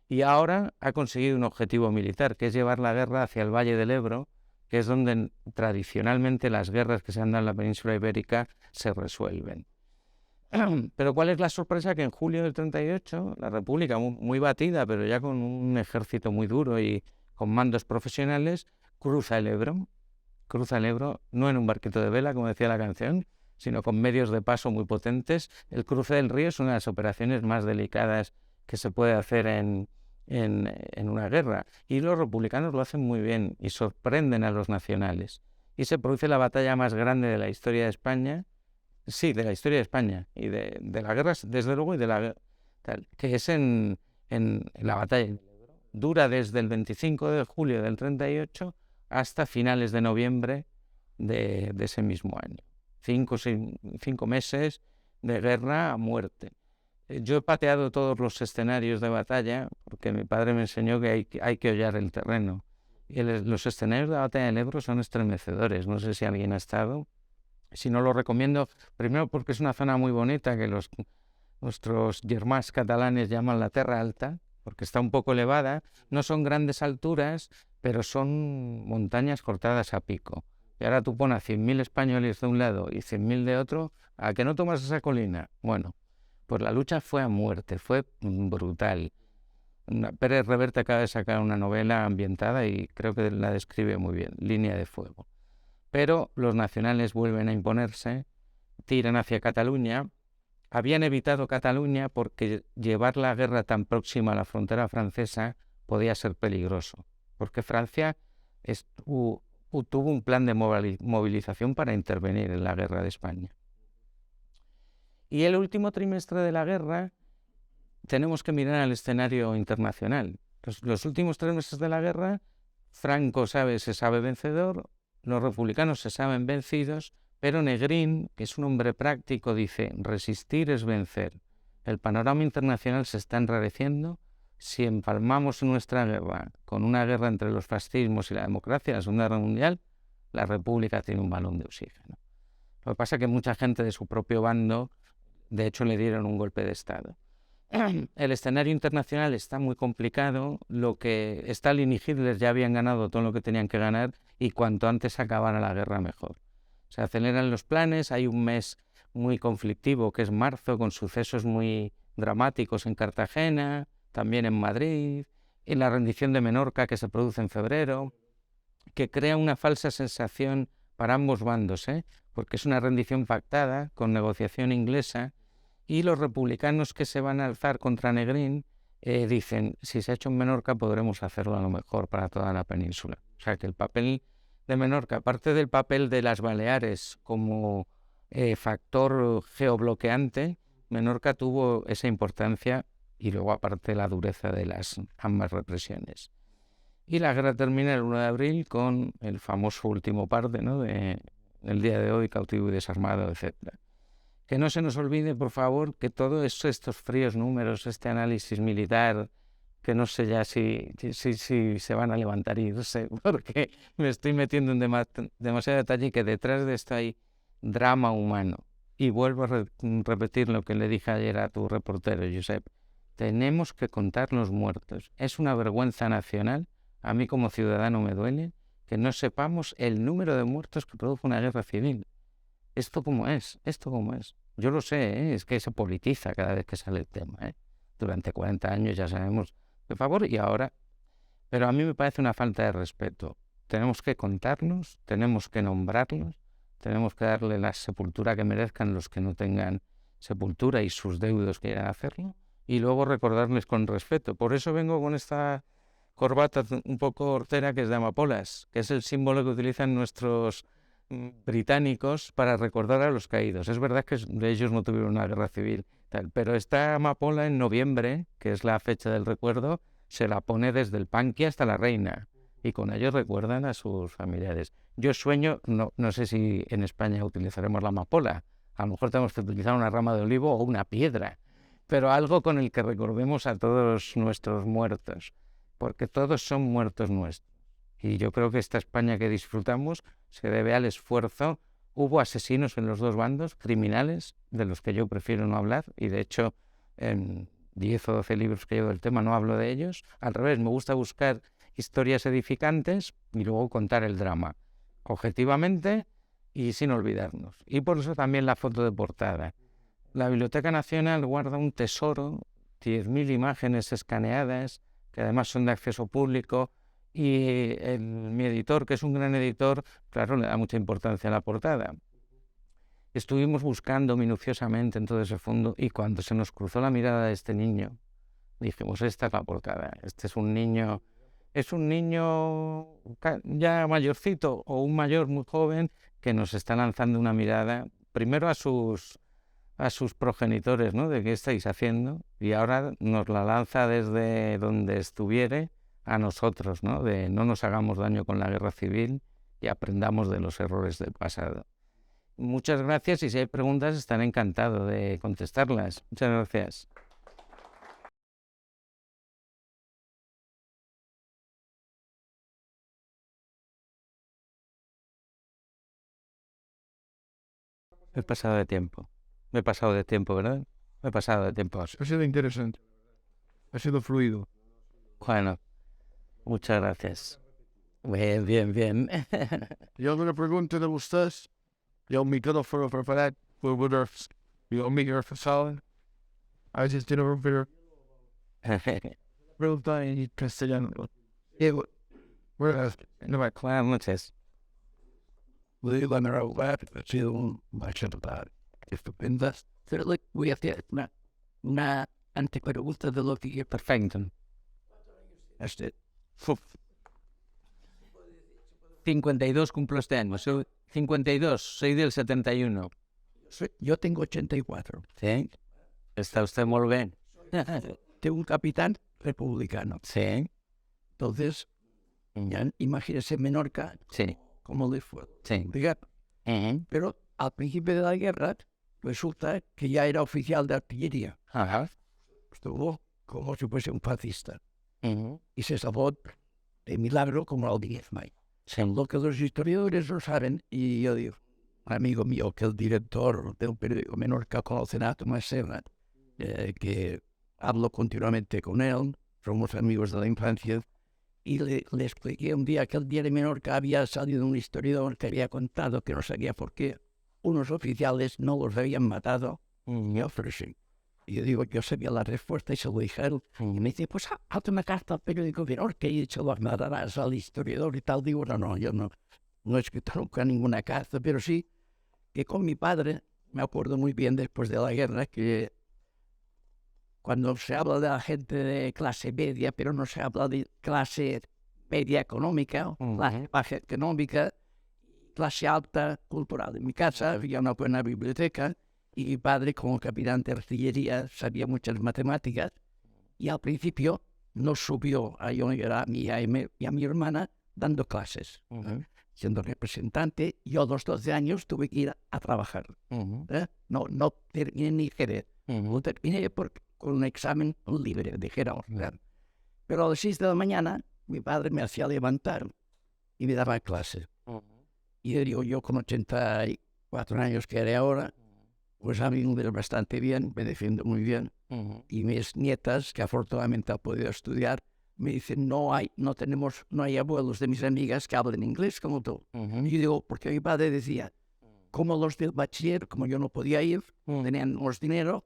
y ahora ha conseguido un objetivo militar, que es llevar la guerra hacia el Valle del Ebro, que es donde tradicionalmente las guerras que se han dado en la península ibérica se resuelven. Pero ¿cuál es la sorpresa? Que en julio del 38, la República, muy batida, pero ya con un ejército muy duro y con mandos profesionales, cruza el Ebro, no en un barquito de vela, como decía la canción, sino con medios de paso muy potentes. El cruce del río es una de las operaciones más delicadas que se puede hacer en una guerra, y los republicanos lo hacen muy bien y sorprenden a los nacionales. Y se produce la batalla más grande de la historia de España, sí, de la historia de España, y de la guerra, desde luego, y de la tal, que es en la batalla. Dura desde el 25 de julio del 38 hasta finales de noviembre de ese mismo año. 5 meses de guerra a muerte. Yo he pateado todos los escenarios de batalla, porque mi padre me enseñó que hay que hollar el terreno. Y los escenarios de la batalla del Ebro son estremecedores. No sé si alguien ha estado. Si no, lo recomiendo, primero porque es una zona muy bonita que nuestros germans catalanes llaman la Terra Alta, porque está un poco elevada. No son grandes alturas, pero son montañas cortadas a pico. Y ahora tú pones 100.000 españoles de un lado y 100.000 de otro, ¿a que no tomas esa colina? Bueno, pues la lucha fue a muerte, fue brutal. Pérez Reverte acaba de sacar una novela ambientada y creo que la describe muy bien, Línea de Fuego. Pero los nacionales vuelven a imponerse, tiran hacia Cataluña. Habían evitado Cataluña porque llevar la guerra tan próxima a la frontera francesa podía ser peligroso, porque Francia tuvo un plan de movilización para intervenir en la guerra de España. Y el último trimestre de la guerra tenemos que mirar al escenario internacional. Los últimos 3 meses de la guerra, Franco se sabe vencedor, los republicanos se saben vencidos, pero Negrín, que es un hombre práctico, dice: resistir es vencer. El panorama internacional se está enrareciendo. Si empalmamos nuestra guerra con una guerra entre los fascismos y la democracia, la Segunda Guerra Mundial, la República tiene un balón de oxígeno. Lo que pasa es que mucha gente de su propio bando, de hecho, le dieron un golpe de Estado. El escenario internacional está muy complicado. Lo que Stalin y Hitler ya habían ganado todo lo que tenían que ganar y cuanto antes acabara la guerra mejor. Se aceleran los planes, hay un mes muy conflictivo que es marzo, con sucesos muy dramáticos en Cartagena, también en Madrid, y la rendición de Menorca que se produce en febrero, que crea una falsa sensación para ambos bandos, porque es una rendición pactada con negociación inglesa, y los republicanos que se van a alzar contra Negrín dicen, si se ha hecho en Menorca podremos hacerlo a lo mejor para toda la península. O sea que el papel de Menorca, aparte del papel de las Baleares como factor geobloqueante, Menorca tuvo esa importancia y luego aparte la dureza de las ambas represiones. Y la guerra termina el 1 de abril con el famoso último parte, ¿no?, de el día de hoy, cautivo y desarmado, etc. Que no se nos olvide, por favor, que todos estos fríos números, este análisis militar, que no sé ya si se van a levantar y irse, porque me estoy metiendo en demasiado detalle, y que detrás de esto hay drama humano. Y vuelvo a repetir lo que le dije ayer a tu reportero, Josep. Tenemos que contar los muertos. Es una vergüenza nacional. A mí como ciudadano me duele que no sepamos el número de muertos que produjo una guerra civil. Esto como es. Yo lo sé, es que se politiza cada vez que sale el tema. Durante 40 años ya sabemos, por favor, y ahora. Pero a mí me parece una falta de respeto. Tenemos que contarlos, tenemos que nombrarlos, tenemos que darle la sepultura que merezcan los que no tengan sepultura y sus deudos quieran hacerlo, y luego recordarles con respeto. Por eso vengo con esta corbata un poco hortera, que es de amapolas, que es el símbolo que utilizan nuestros británicos para recordar a los caídos. Es verdad que ellos no tuvieron una guerra civil, pero esta amapola en noviembre, que es la fecha del recuerdo, se la pone desde el Panqui hasta la Reina, y con ello recuerdan a sus familiares. Yo sueño, no sé si en España utilizaremos la amapola, a lo mejor tenemos que utilizar una rama de olivo o una piedra, pero algo con el que recordemos a todos nuestros muertos, porque todos son muertos nuestros. Y yo creo que esta España que disfrutamos se debe al esfuerzo. Hubo asesinos en los dos bandos, criminales, de los que yo prefiero no hablar, y de hecho en 10 o 12 libros que llevo del tema no hablo de ellos. Al revés, me gusta buscar historias edificantes y luego contar el drama, objetivamente y sin olvidarnos. Y por eso también la foto de portada. La Biblioteca Nacional guarda un tesoro, 10.000 imágenes escaneadas, que además son de acceso público, y mi editor, que es un gran editor, claro, le da mucha importancia a la portada. Estuvimos buscando minuciosamente en todo ese fondo, y cuando se nos cruzó la mirada de este niño, dijimos, esta es la portada. Este es un niño ya mayorcito o un mayor muy joven que nos está lanzando una mirada, primero a sus progenitores, ¿no?, de qué estáis haciendo, y ahora nos la lanza desde donde estuviere a nosotros, ¿no?, de no nos hagamos daño con la guerra civil y aprendamos de los errores del pasado. Muchas gracias, y si hay preguntas estaré encantado de contestarlas. Muchas gracias. Me he pasado de tiempo, ¿verdad? Me he pasado de tiempo. Ha sido interesante. Ha sido fluido. Bueno, muchas gracias. Bien. ¿Y alguna pregunta de ustedes? ¿Y el micrófono preparado? ¿Y el micrófono? A veces tiene un pregunta en castellano. Buenas noches. We want to laugh at you much about estupendas. Pero voy a hacer una antepregunta de lo que yo Perfecto. 52 cumplo este año. Soy 52, soy del 71. Yo tengo 84. Sí. Está usted muy bien. Tengo un capitán republicano. Sí. Entonces, imagínese Menorca. Sí. Como le fue. Sí. Pero al principio de la guerra, resulta que ya era oficial de artillería. Ajá. Estuvo como si fuese un fascista. Y se salvó de milagro como al 10 de mayo. Lo que los historiadores no saben, y yo digo, un amigo mío que es el director del periódico Menorca conoce a Tomás Serra, que hablo continuamente con él, somos amigos de la infancia, y le expliqué un día que el día de Menorca había salido un historiador que había contado que no sabía por qué unos oficiales no los habían matado ni ofrecen. Y yo digo, yo sabía la respuesta y se lo dije a él. Y me dice, pues hazte una carta al periódico Menorca y se lo mandarás al historiador y tal. Digo, no, yo no he escrito nunca ninguna carta, pero sí que con mi padre, me acuerdo muy bien después de la guerra, que cuando se habla de la gente de clase media, pero no se habla de clase media económica, clase baja económica, clase alta cultural. En mi casa había una buena biblioteca y mi padre, como capitán de artillería, sabía muchas matemáticas y al principio nos subió a yo y a mí y a mi hermana dando clases. Siendo representante, yo a los 12 años tuve que ir a trabajar. No terminé ni querer. Lo terminé con un examen libre, dijéramos. Pero a las 6 de la mañana, mi padre me hacía levantar y me daba clases. Y yo digo, yo con 84 años que haré ahora, pues a mí me va bastante bien, me defiendo muy bien. Y mis nietas, que afortunadamente han podido estudiar, me dicen, no hay abuelos de mis amigas que hablen inglés como tú. Y yo digo, porque mi padre decía, como los del bachiller, como yo no podía ir, teníamos dinero,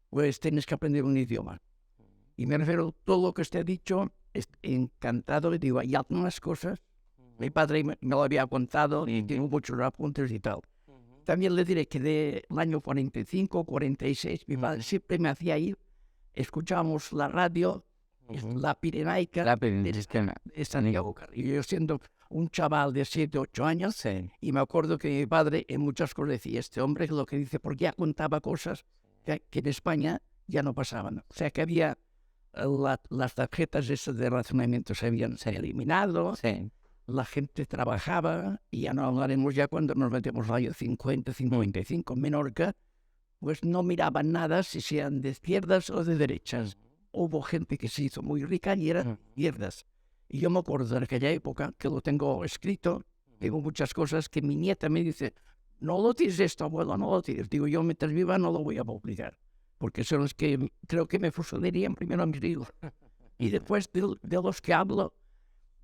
pues tienes que aprender un idioma. Y me refiero a todo lo que usted ha dicho, encantado, y digo, hay algunas cosas, mi padre me lo había contado y tengo muchos apuntes y tal. También le diré que del año 45, 46, mi padre siempre me hacía ir, escuchábamos la radio, la Pirenaica de Santiago Carrillo. Yo siendo un chaval de 7, 8 años, y me acuerdo que mi padre en muchas cosas decía, este hombre es lo que dice, porque ya contaba cosas que en España ya no pasaban. O sea que había las tarjetas esas de racionamiento se habían eliminado, la gente trabajaba, y ya no hablaremos ya cuando nos metemos al año 50, 55 en Menorca, pues no miraban nada si sean de izquierdas o de derechas. Hubo gente que se hizo muy rica y eran izquierdas. Y yo me acuerdo de aquella época, que lo tengo escrito, tengo muchas cosas que mi nieta me dice, no lo tires esto, abuelo, no lo tires. Digo, yo mientras viva no lo voy a publicar, porque son los que creo que me fusilarían primero a mis hijos. Y después de los que hablo,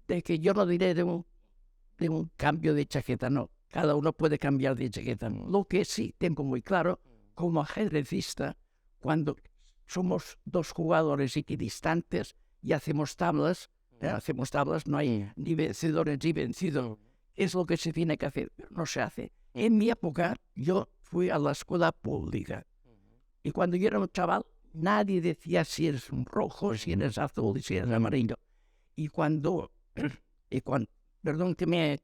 de que yo no diré de un cambio de chaqueta, no. Cada uno puede cambiar de chaqueta. Lo que sí tengo muy claro, como ajedrecista, cuando somos dos jugadores equidistantes y hacemos tablas, no hay ni vencedores ni vencidos. Es lo que se tiene que hacer, pero no se hace. En mi época, yo fui a la escuela pública. Y cuando yo era un chaval, nadie decía si eres un rojo, si eres azul, si eres amarillo. Y cuando perdón que me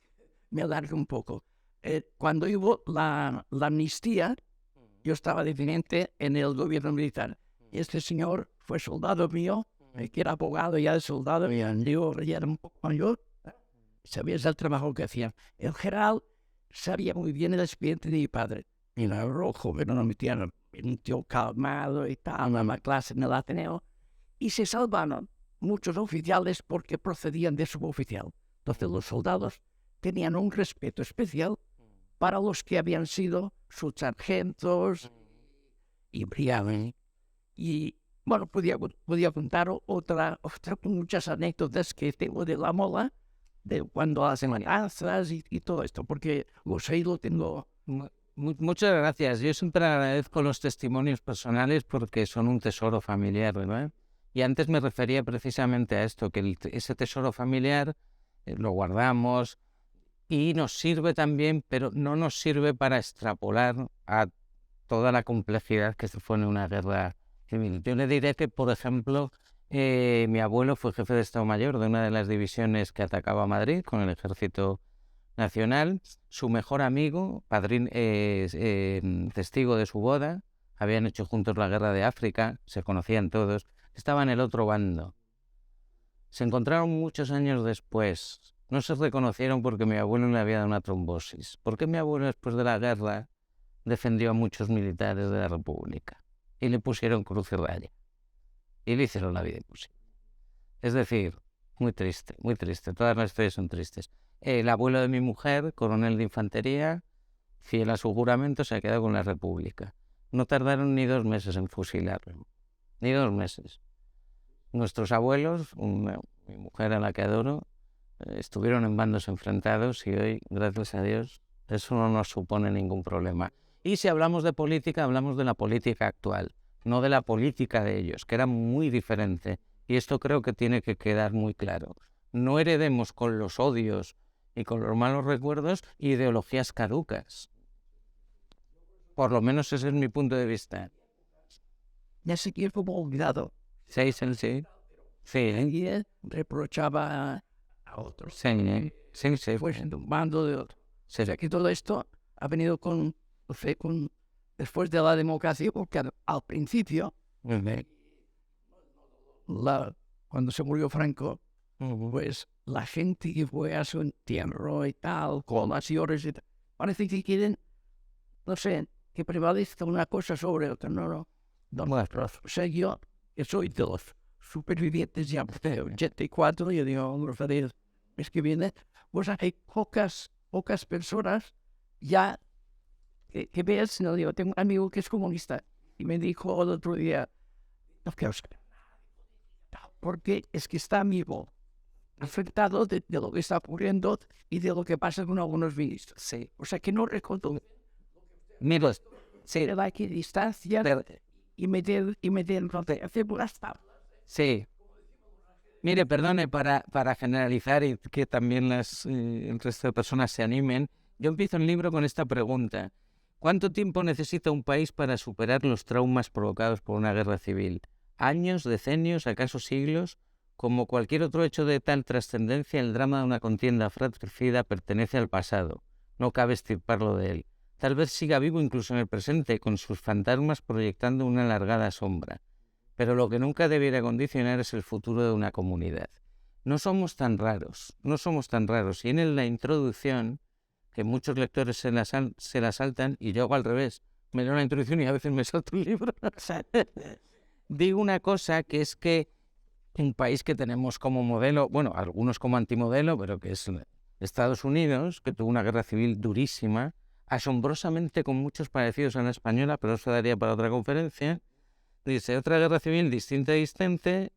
alargue un poco, cuando hubo la amnistía, yo estaba de teniente en el gobierno militar. Este señor fue soldado mío, que era abogado ya de soldado, y yo ya era un poco mayor, sabía el trabajo que hacía. El general sabía muy bien el expediente de mi padre. Era rojo, pero no me metieron un tío calmado y tal, en la clase en el Ateneo. Y se salvaron muchos oficiales porque procedían de suboficial. Entonces los soldados tenían un respeto especial para los que habían sido sus sargentos y brigadas. Y bueno, podía contar muchas anécdotas que tengo de la mola, de cuando hacen alianzas y todo esto, porque lo tengo. Muchas gracias. Yo siempre agradezco los testimonios personales porque son un tesoro familiar, ¿verdad? Y antes me refería precisamente a esto, que ese tesoro familiar lo guardamos y nos sirve también, pero no nos sirve para extrapolar a toda la complejidad que se pone una guerra civil. Yo le diré que, por ejemplo, mi abuelo fue jefe de Estado Mayor de una de las divisiones que atacaba a Madrid con el Ejército Nacional. Su mejor amigo, testigo de su boda, habían hecho juntos la guerra de África, se conocían todos, estaba en el otro bando. Se encontraron muchos años después, no se reconocieron porque mi abuelo le había dado una trombosis. Porque mi abuelo después de la guerra defendió a muchos militares de la República y le pusieron cruz y raya y le hicieron la vida imposible. Es decir, muy triste, todas las historias son tristes. El abuelo de mi mujer, coronel de infantería, fiel a su juramento, se ha quedado con la República. No tardaron ni 2 meses en fusilarlo, ni 2 meses. Nuestros abuelos, mi mujer a la que adoro, estuvieron en bandos enfrentados y hoy, gracias a Dios, eso no nos supone ningún problema. Y si hablamos de política, hablamos de la política actual, no de la política de ellos, que era muy diferente. Y esto creo que tiene que quedar muy claro. No heredemos con los odios y con los malos recuerdos ideologías caducas. Por lo menos ese es mi punto de vista. Ya sé que fue olvidado. Sí, sí, sí. Sí, Y él reprochaba a otros. sí, sí, sí. Pues en un bando de otro. Sí, O sea que todo esto ha venido después de la democracia, porque al principio, cuando se murió Franco, pues la gente que fue a su entierro y tal, colaciones y tal, parece que quieren, no sé, que prevalezca una cosa sobre otra. No. O sea, yo que soy de los supervivientes ya de 84, yo digo, los el mes que viene, pues hay pocas personas ya que ves, no digo, tengo un amigo que es comunista y me dijo el otro día, no quiero saber nada, porque es que está vivo, afectado de lo que está ocurriendo y de lo que pasa con algunos ministros. sí. O sea que no recuerdo. Mira, sí, Pero hay que distanciar y meter hacer buenas tablas. sí. Mire, perdone, para generalizar y que también el resto de personas se animen, yo empiezo el libro con esta pregunta. ¿Cuánto tiempo necesita un país para superar los traumas provocados por una guerra civil? ¿Años, decenios, acaso siglos? Como cualquier otro hecho de tal trascendencia, el drama de una contienda fratricida pertenece al pasado. No cabe extirparlo de él. Tal vez siga vivo incluso en el presente, con sus fantasmas proyectando una alargada sombra. Pero lo que nunca debiera condicionar es el futuro de una comunidad. No somos tan raros. Y en la introducción, que muchos lectores se la saltan, y yo hago al revés, me leo la introducción y a veces me salto un libro. Digo una cosa, que es que un país que tenemos como modelo, bueno, algunos como antimodelo, pero que es Estados Unidos, que tuvo una guerra civil durísima, asombrosamente con muchos parecidos a la española, pero eso daría para otra conferencia. Dice, otra guerra civil distinta y distante,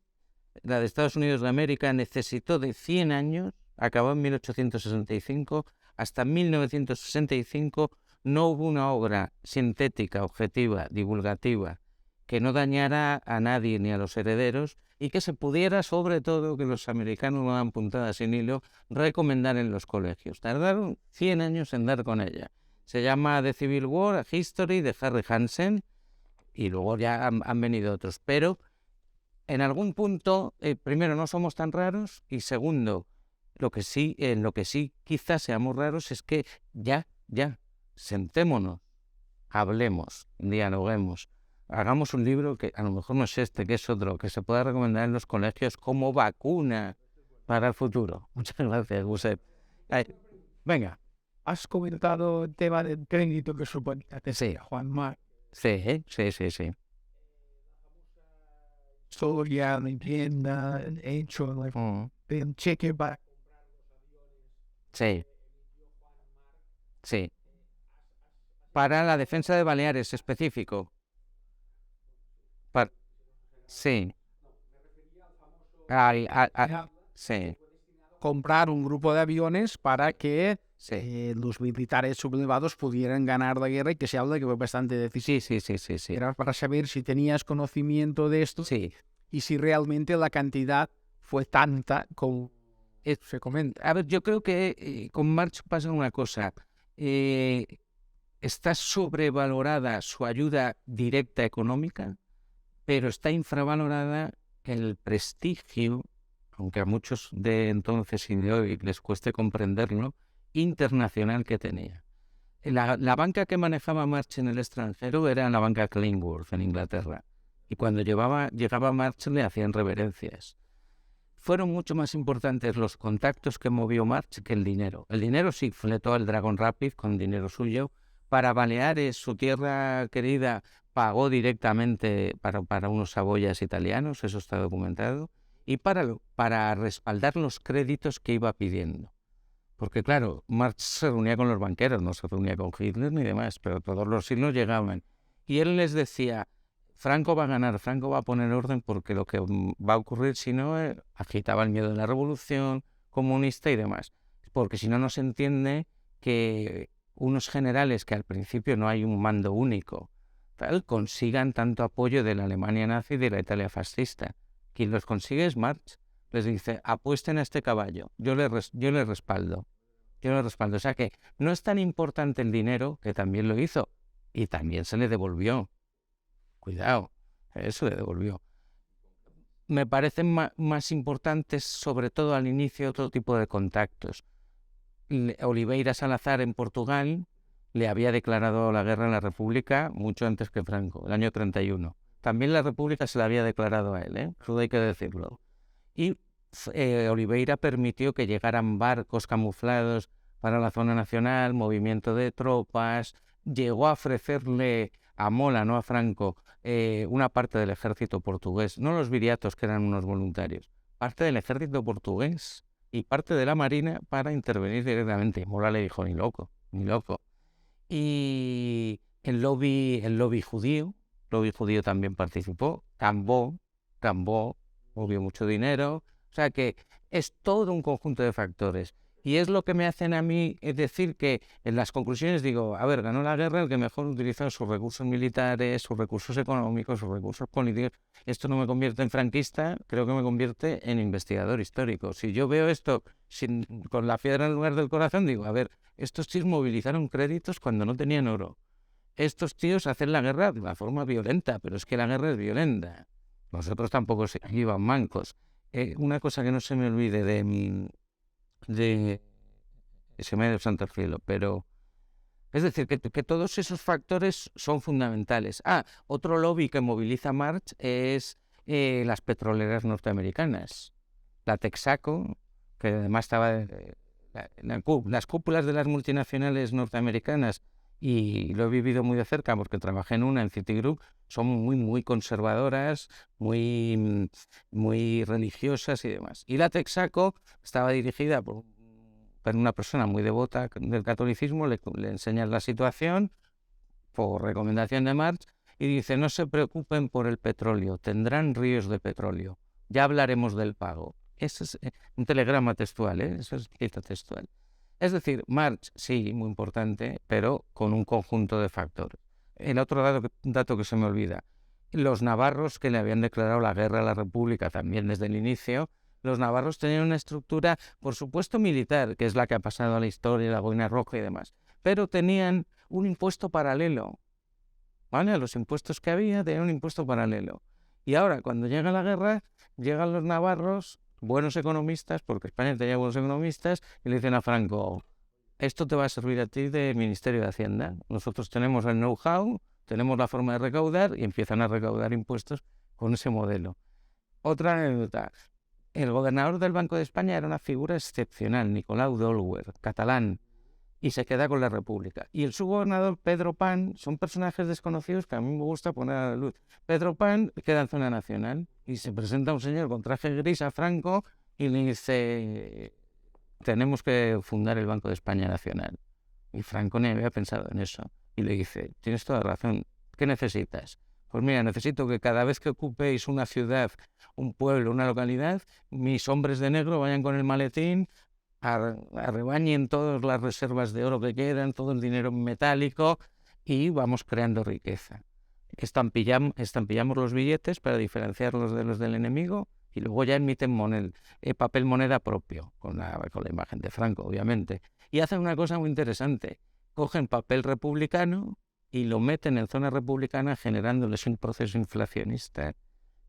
la de Estados Unidos de América, necesitó de 100 años, acabó en 1865, hasta 1965 no hubo una obra sintética, objetiva, divulgativa, que no dañara a nadie ni a los herederos y que se pudiera, sobre todo, que los americanos no dan puntadas sin hilo, recomendar en los colegios. Tardaron 100 años en dar con ella. Se llama The Civil War, a History, de Harry Hansen, y luego ya han venido otros. Pero en algún punto, primero, no somos tan raros, y segundo, en lo que sí quizás seamos raros es que ya, sentémonos, hablemos, dialoguemos, hagamos un libro que a lo mejor no es este, que es otro, que se pueda recomendar en los colegios como vacuna para el futuro. Muchas gracias, Josep. Venga. Has comentado el tema del crédito que supone Sí. Juanma. Sí. Historia, leyenda, hecho, el cheque para... Sí. Para la defensa de Baleares específico. Sí. Sí. Comprar un grupo de aviones para que Sí. los militares sublevados pudieran ganar la guerra, y que se habla que fue bastante decisivo. Sí. Era para saber si tenías conocimiento de esto Sí. y si realmente la cantidad fue tanta como se comenta. A ver, yo creo que con March pasa una cosa. Está sobrevalorada su ayuda directa económica, pero está infravalorada el prestigio, aunque a muchos de entonces y de hoy les cueste comprenderlo, internacional que tenía. La banca que manejaba March en el extranjero era la banca Kleinworth en Inglaterra, y cuando llegaba March le hacían reverencias. Fueron mucho más importantes los contactos que movió March que el dinero. El dinero sí fletó el Dragon Rapid con dinero suyo. Para Baleares, su tierra querida, pagó directamente para unos saboyas italianos, eso está documentado, y para respaldar los créditos que iba pidiendo. Porque claro, Marx se reunía con los banqueros, no se reunía con Hitler ni demás, pero todos los signos llegaban. Y él les decía, Franco va a ganar, Franco va a poner orden porque lo que va a ocurrir si no, agitaba el miedo de la revolución comunista y demás. Porque si no, no se entiende que unos generales que al principio no hay un mando único, tal, consigan tanto apoyo de la Alemania nazi y de la Italia fascista. Quien los consigue es Marx. Les dice, apuesten a este caballo, yo le respaldo. Yo le respaldo. O sea que no es tan importante el dinero, que también lo hizo, y también se le devolvió. Cuidado, eso le devolvió. Me parecen más importantes, sobre todo al inicio, otro tipo de contactos. Oliveira Salazar en Portugal le había declarado la guerra a la República mucho antes que Franco, el año 31. También la República se la había declarado a él, todo hay que decirlo. Y Oliveira permitió que llegaran barcos camuflados para la zona nacional, movimiento de tropas, llegó a ofrecerle a Mola, no a Franco, una parte del ejército portugués, no los viriatos que eran unos voluntarios, parte del ejército portugués y parte de la marina para intervenir directamente. Mola le dijo, ni loco, ni loco. Y el lobby judío también participó, Cambó, movió mucho dinero, o sea que es todo un conjunto de factores. Y es lo que me hacen a mí decir que en las conclusiones digo, a ver, ganó la guerra el que mejor utilizó sus recursos militares, sus recursos económicos, sus recursos políticos. Esto no me convierte en franquista, creo que me convierte en investigador histórico. Si yo veo esto con la piedra en lugar del corazón, digo, a ver, estos tíos movilizaron créditos cuando no tenían oro. Estos tíos hacen la guerra de una forma violenta, pero es que la guerra es violenta. Nosotros tampoco se iban mancos. Una cosa que no se me olvide se me ha ido el santo al cielo, pero es decir, que todos esos factores son fundamentales. Otro lobby que moviliza Marx es las petroleras norteamericanas. La Texaco, que además estaba las cúpulas de las multinacionales norteamericanas, y lo he vivido muy de cerca porque trabajé en una, en Citigroup, son muy conservadoras, muy religiosas y demás. Y la Texaco estaba dirigida por una persona muy devota del catolicismo, le enseñan la situación por recomendación de Marx y dice, no se preocupen por el petróleo, tendrán ríos de petróleo, ya hablaremos del pago. Ese es un telegrama textual, eso es cita textual. Es decir, Marx, sí, muy importante, pero con un conjunto de factores. El otro dato que se me olvida, los navarros que le habían declarado la guerra a la República también desde el inicio, los navarros tenían una estructura, por supuesto militar, que es la que ha pasado a la historia, la boina roja y demás, pero tenían un impuesto paralelo, ¿vale? A los impuestos que había, tenían un impuesto paralelo. Y ahora, cuando llega la guerra, llegan los navarros, buenos economistas, porque España tenía buenos economistas, y le dicen a Franco, esto te va a servir a ti de Ministerio de Hacienda. Nosotros tenemos el know-how, tenemos la forma de recaudar, y empiezan a recaudar impuestos con ese modelo. Otra anécdota, el gobernador del Banco de España era una figura excepcional, Nicolau d'Olwer, catalán, y se queda con la República. Y el subgobernador Pedro Pan, son personajes desconocidos que a mí me gusta poner a la luz. Pedro Pan queda en zona nacional y se presenta un señor con traje gris a Franco y le dice, tenemos que fundar el Banco de España Nacional. Y Franco ni había pensado en eso. Y le dice, tienes toda razón, ¿qué necesitas? Pues mira, necesito que cada vez que ocupéis una ciudad, un pueblo, una localidad, mis hombres de negro vayan con el maletín, arrebañen todas las reservas de oro que quedan, todo el dinero metálico y vamos creando riqueza. Estampillamos los billetes para diferenciarlos de los del enemigo y luego ya emiten papel moneda propio, con la imagen de Franco, obviamente. Y hacen una cosa muy interesante, cogen papel republicano y lo meten en zona republicana generándoles un proceso inflacionista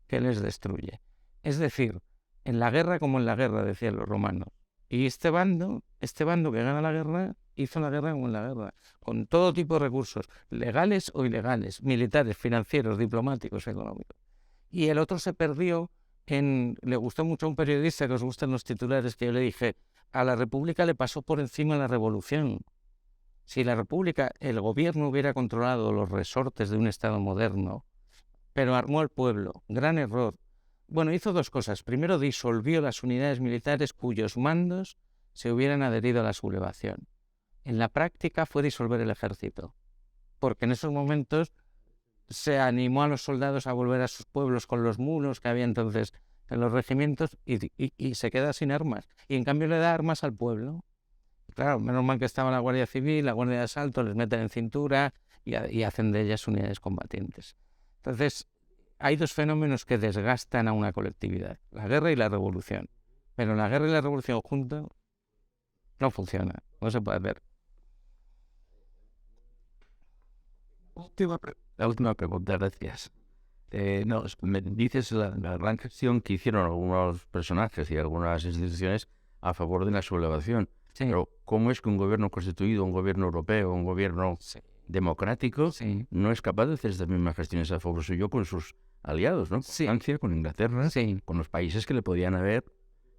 que les destruye. Es decir, en la guerra como en la guerra, decían los romanos. Y este bando que gana la guerra, hizo la guerra como en la guerra, con todo tipo de recursos, legales o ilegales, militares, financieros, diplomáticos, económicos. Y el otro se perdió le gustó mucho a un periodista que os gustan los titulares, que yo le dije, a la República le pasó por encima la revolución. Si la República, el gobierno hubiera controlado los resortes de un Estado moderno, pero armó al pueblo, gran error. Bueno, hizo dos cosas. Primero, disolvió las unidades militares cuyos mandos se hubieran adherido a la sublevación. En la práctica fue disolver el ejército, porque en esos momentos se animó a los soldados a volver a sus pueblos con los mulos que había entonces en los regimientos y se queda sin armas. Y en cambio le da armas al pueblo. Claro, menos mal que estaba la Guardia Civil, la Guardia de Asalto, les meten en cintura y hacen de ellas unidades combatientes. Entonces, hay dos fenómenos que desgastan a una colectividad, la guerra y la revolución. Pero la guerra y la revolución juntos no funciona, no se puede hacer. La última pregunta, gracias. Me dices la gran gestión que hicieron algunos personajes y algunas instituciones a favor de la sublevación. Sí. Pero ¿cómo es que un gobierno constituido, un gobierno europeo, un gobierno democrático no es capaz de hacer estas mismas gestiones a favor suyo con sus aliados, ¿no? Con Francia, con Inglaterra, con los países que le podían haber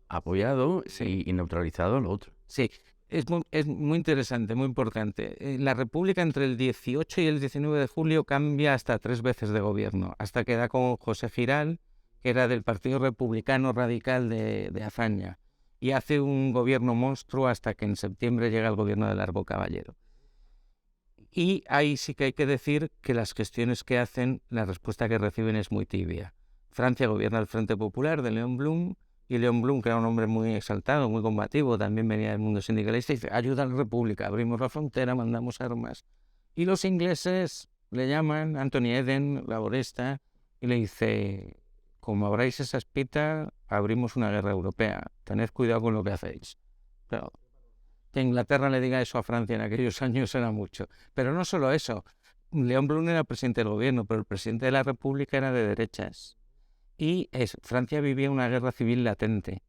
apoyado y neutralizado al otro? Sí, es muy interesante, muy importante. La República entre el 18 y el 19 de julio cambia hasta 3 veces de gobierno, hasta que da con José Giral, que era del Partido Republicano Radical de Azaña, y hace un gobierno monstruo hasta que en septiembre llega el gobierno de Largo Caballero. Y ahí sí que hay que decir que las gestiones que hacen, la respuesta que reciben es muy tibia. Francia gobierna el Frente Popular de Léon Blum, y Léon Blum, que era un hombre muy exaltado, muy combativo, también venía del mundo sindicalista, y dice, ayuda a la República, abrimos la frontera, mandamos armas. Y los ingleses le llaman, Anthony Eden, laborista, y le dice, como abráis esa espita, abrimos una guerra europea, tened cuidado con lo que hacéis. Pero que Inglaterra le diga eso a Francia en aquellos años era mucho. Pero no solo eso, Léon Blum era presidente del gobierno, pero el presidente de la República era de derechas. Y Francia vivía una guerra civil latente.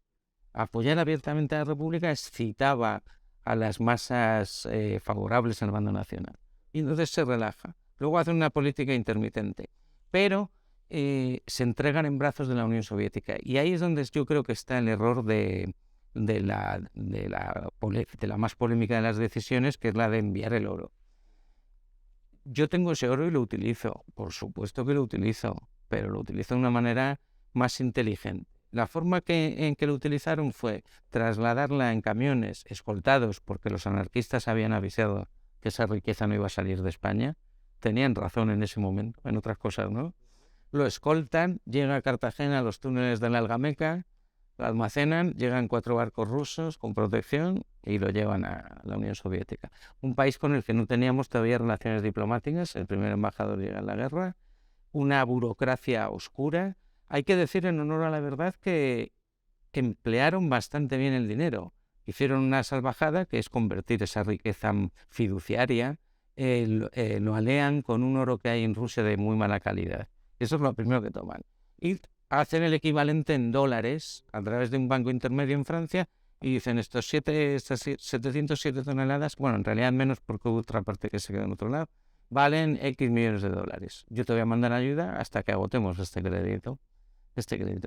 Apoyar abiertamente a la República excitaba a las masas favorables al bando nacional. Y entonces se relaja. Luego hace una política intermitente. Pero se entregan en brazos de la Unión Soviética. Y ahí es donde yo creo que está el error de la más polémica de las decisiones, que es la de enviar el oro. Yo tengo ese oro y lo utilizo. Por supuesto que lo utilizo, pero lo utilizo de una manera más inteligente. La forma en que lo utilizaron fue trasladarla en camiones escoltados, porque los anarquistas habían avisado que esa riqueza no iba a salir de España. Tenían razón en ese momento, en otras cosas, ¿no? Lo escoltan, llega a Cartagena a los túneles de la Algameca, lo almacenan, llegan 4 barcos rusos con protección y lo llevan a la Unión Soviética. Un país con el que no teníamos todavía relaciones diplomáticas, el primer embajador llega en la guerra, una burocracia oscura. Hay que decir en honor a la verdad que emplearon bastante bien el dinero. Hicieron una salvajada que es convertir esa riqueza fiduciaria, lo alean con un oro que hay en Rusia de muy mala calidad. Eso es lo primero que toman. Y hacen el equivalente en dólares a través de un banco intermedio en Francia y dicen estas 707 toneladas, bueno, en realidad menos porque hubo otra parte que se quedó en otro lado, valen X millones de dólares. Yo te voy a mandar ayuda hasta que agotemos este crédito.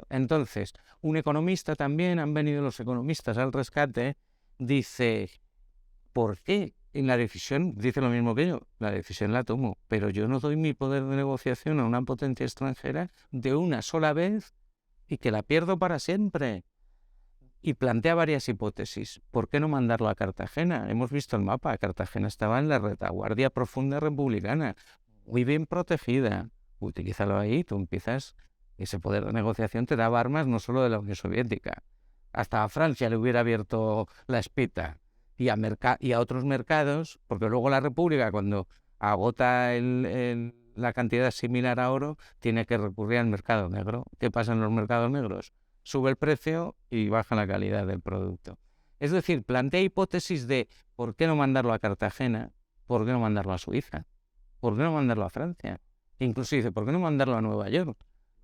Entonces, un economista también, han venido los economistas al rescate, dice, ¿por qué? En la decisión, dice lo mismo que yo, la decisión la tomo, pero yo no doy mi poder de negociación a una potencia extranjera de una sola vez y que la pierdo para siempre. Y plantea varias hipótesis. ¿Por qué no mandarlo a Cartagena? Hemos visto el mapa, Cartagena estaba en la retaguardia profunda republicana, muy bien protegida. Utilízalo ahí, tú empiezas, ese poder de negociación te daba armas no solo de la Unión Soviética, hasta a Francia le hubiera abierto la espita. Y a otros mercados, porque luego la República, cuando agota la cantidad similar a oro, tiene que recurrir al mercado negro. ¿Qué pasa en los mercados negros? Sube el precio y baja la calidad del producto. Es decir, plantea hipótesis de ¿por qué no mandarlo a Cartagena? ¿Por qué no mandarlo a Suiza? ¿Por qué no mandarlo a Francia? Incluso dice, ¿por qué no mandarlo a Nueva York?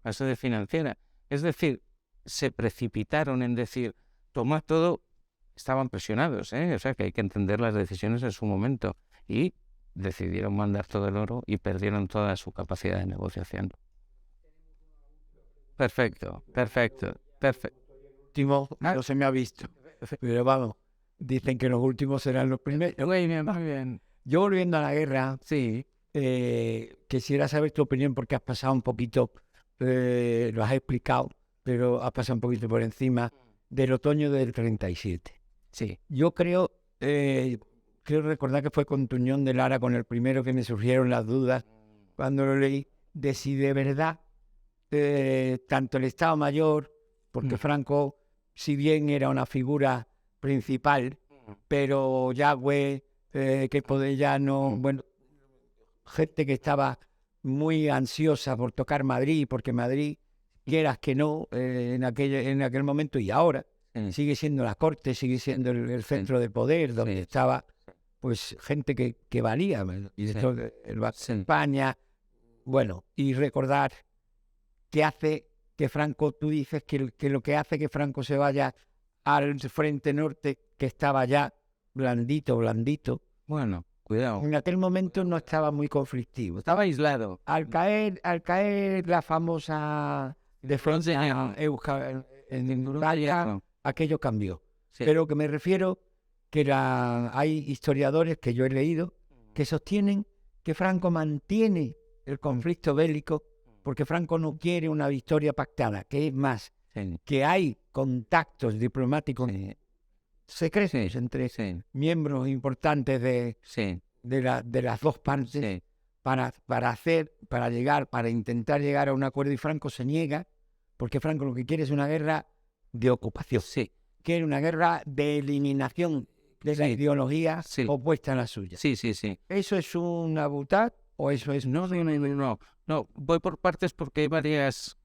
A sede financiera. Es decir, se precipitaron en decir, toma todo. Estaban presionados, o sea que hay que entender las decisiones en su momento y decidieron mandar todo el oro y perdieron toda su capacidad de negociación. Perfecto. No se me ha visto, pero vamos, dicen que los últimos serán los primeros. Muy bien. Yo volviendo a la guerra, Sí. quisiera saber tu opinión porque has pasado un poquito, lo has explicado, pero has pasado un poquito por encima del otoño del 37. Sí. Yo creo recordar que fue con Tuñón de Lara, con el primero que me surgieron las dudas cuando lo leí, de si de verdad tanto el Estado Mayor, porque Franco, si bien era una figura principal, pero Yagüe, que Podellano, bueno, gente que estaba muy ansiosa por tocar Madrid, porque Madrid, quieras que no, en aquel momento y ahora, sigue siendo la corte, sigue siendo el centro de poder, donde estaba pues gente que valía, y el Banco de España, bueno, y recordar que hace que Franco, tú dices que lo que hace que Franco se vaya al frente norte, que estaba ya blandito, Bueno, cuidado. en aquel momento no estaba muy conflictivo. Estaba aislado. Al caer la famosa defensa en Italia, aquello cambió. Sí. Pero que me refiero que hay historiadores que yo he leído que sostienen que Franco mantiene el conflicto bélico porque Franco no quiere una victoria pactada, que es más, que hay contactos diplomáticos secretos entre miembros importantes de las dos partes para intentar llegar a un acuerdo, y Franco se niega porque Franco lo que quiere es una guerra de ocupación. Quiere una guerra de eliminación de la ideología opuesta a la suya. Sí. ¿Eso es una butad o eso es...? No, voy por partes porque hay varias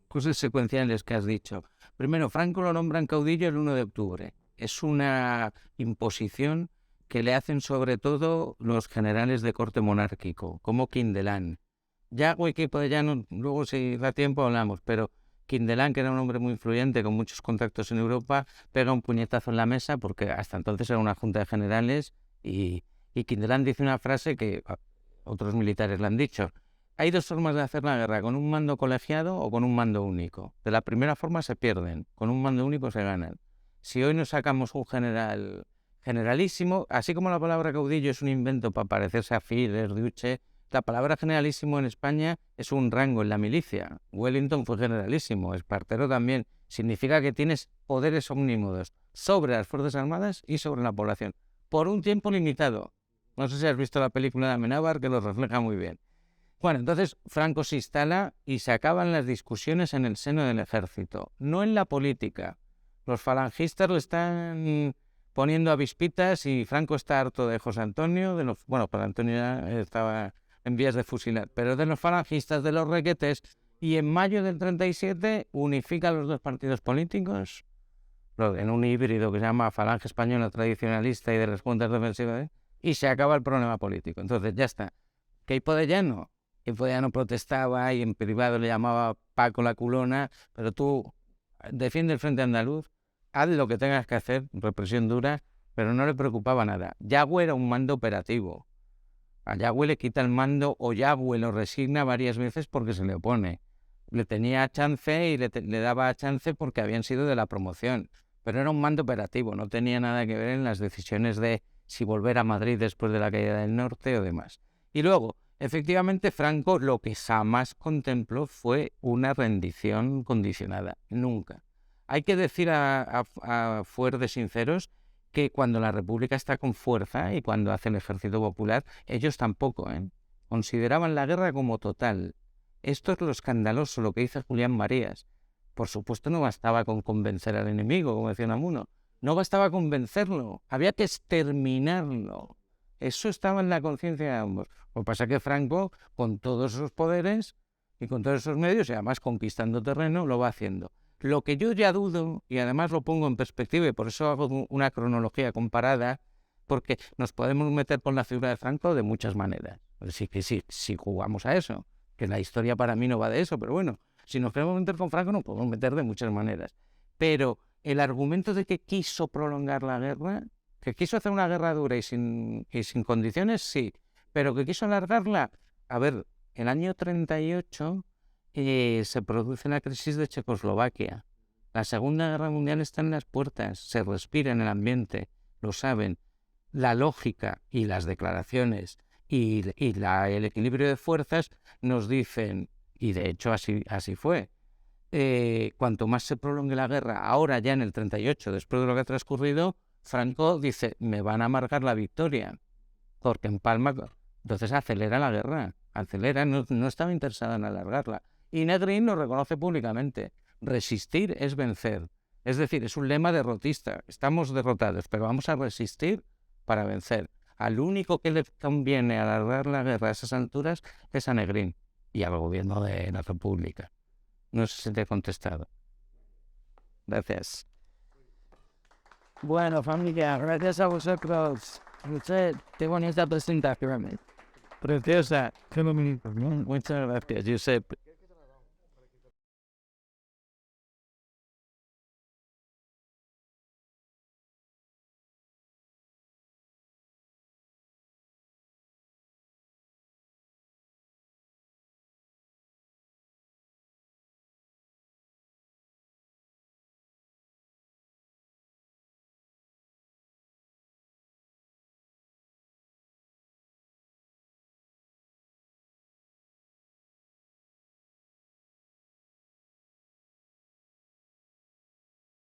cosas secuenciales que has dicho. Primero, Franco lo nombran caudillo el 1 de octubre. Es una imposición que le hacen sobre todo los generales de corte monárquico, como Quindelán. Yagüe y Podellano, luego si da tiempo hablamos, pero Quindelán, que era un hombre muy influyente con muchos contactos en Europa, pega un puñetazo en la mesa porque hasta entonces era una junta de generales y Quindelán dice una frase que otros militares le han dicho. Hay dos formas de hacer la guerra, con un mando colegiado o con un mando único. De la primera forma se pierden, con un mando único se ganan. Si hoy nos sacamos un generalísimo, así como la palabra caudillo es un invento para parecerse a Führer, Duce, la palabra generalísimo en España es un rango en la milicia. Wellington fue generalísimo, Espartero también. Significa que tienes poderes omnímodos sobre las Fuerzas Armadas y sobre la población, por un tiempo limitado. No sé si has visto la película de Amenábar, que lo refleja muy bien. Bueno, entonces Franco se instala y se acaban las discusiones en el seno del ejército, no en la política. Los falangistas lo están poniendo a vispitas y Franco está harto de José Antonio, para Antonio ya estaba en vías de fusilar, pero de los falangistas, de los requetés, y en mayo del 37 unifica los dos partidos políticos en un híbrido que se llama Falange Española Tradicionalista y de las Juntas Defensivas, y se acaba el problema político. Entonces ya está. ¿Qué Podellano? Que Podellano protestaba y en privado le llamaba Paco la culona, pero tú defiende el Frente Andaluz, haz lo que tengas que hacer, represión dura, pero no le preocupaba nada. Yagüe era un mando operativo. A Yagüe le quita el mando o Yagüe lo resigna varias veces porque se le opone. Le tenía chance y le daba chance porque habían sido de la promoción, pero era un mando operativo, no tenía nada que ver en las decisiones de si volver a Madrid después de la caída del norte o demás. Y luego, efectivamente, Franco lo que jamás contempló fue una rendición condicionada, nunca. Hay que decir a fuer de sinceros que cuando la República está con fuerza y cuando hace el ejército popular, ellos tampoco, consideraban la guerra como total. Esto es lo escandaloso, lo que dice Julián Marías. Por supuesto no bastaba con convencer al enemigo, como decía Unamuno. No bastaba convencerlo, había que exterminarlo. Eso estaba en la conciencia de ambos. Lo que pasa es que Franco, con todos esos poderes y con todos esos medios, y además conquistando terreno, lo va haciendo. Lo que yo ya dudo, y además lo pongo en perspectiva, y por eso hago una cronología comparada, porque nos podemos meter con la figura de Franco de muchas maneras. Así que sí, si jugamos a eso, que la historia para mí no va de eso, pero bueno, si nos queremos meter con Franco nos podemos meter de muchas maneras. Pero el argumento de que quiso prolongar la guerra, que quiso hacer una guerra dura y sin condiciones, sí, pero que quiso alargarla, a ver, el año 38 se produce la crisis de Checoslovaquia. La Segunda Guerra Mundial está en las puertas, se respira en el ambiente, lo saben. La lógica y las declaraciones y el equilibrio de fuerzas nos dicen, y de hecho así fue, cuanto más se prolongue la guerra, ahora ya en el 38, después de lo que ha transcurrido, Franco dice, me van a amargar la victoria, porque en Palma, entonces acelera la guerra, no estaba interesada en alargarla. Y Negrín lo reconoce públicamente, resistir es vencer, es decir, es un lema derrotista, estamos derrotados, pero vamos a resistir para vencer. Al único que le conviene alargar la guerra a esas alturas es a Negrín y al gobierno de la República. No sé si te he contestado. Gracias. Bueno, familia, gracias a vosotros. Qué bonita presentación. Preciosa. Muchas gracias, Josep.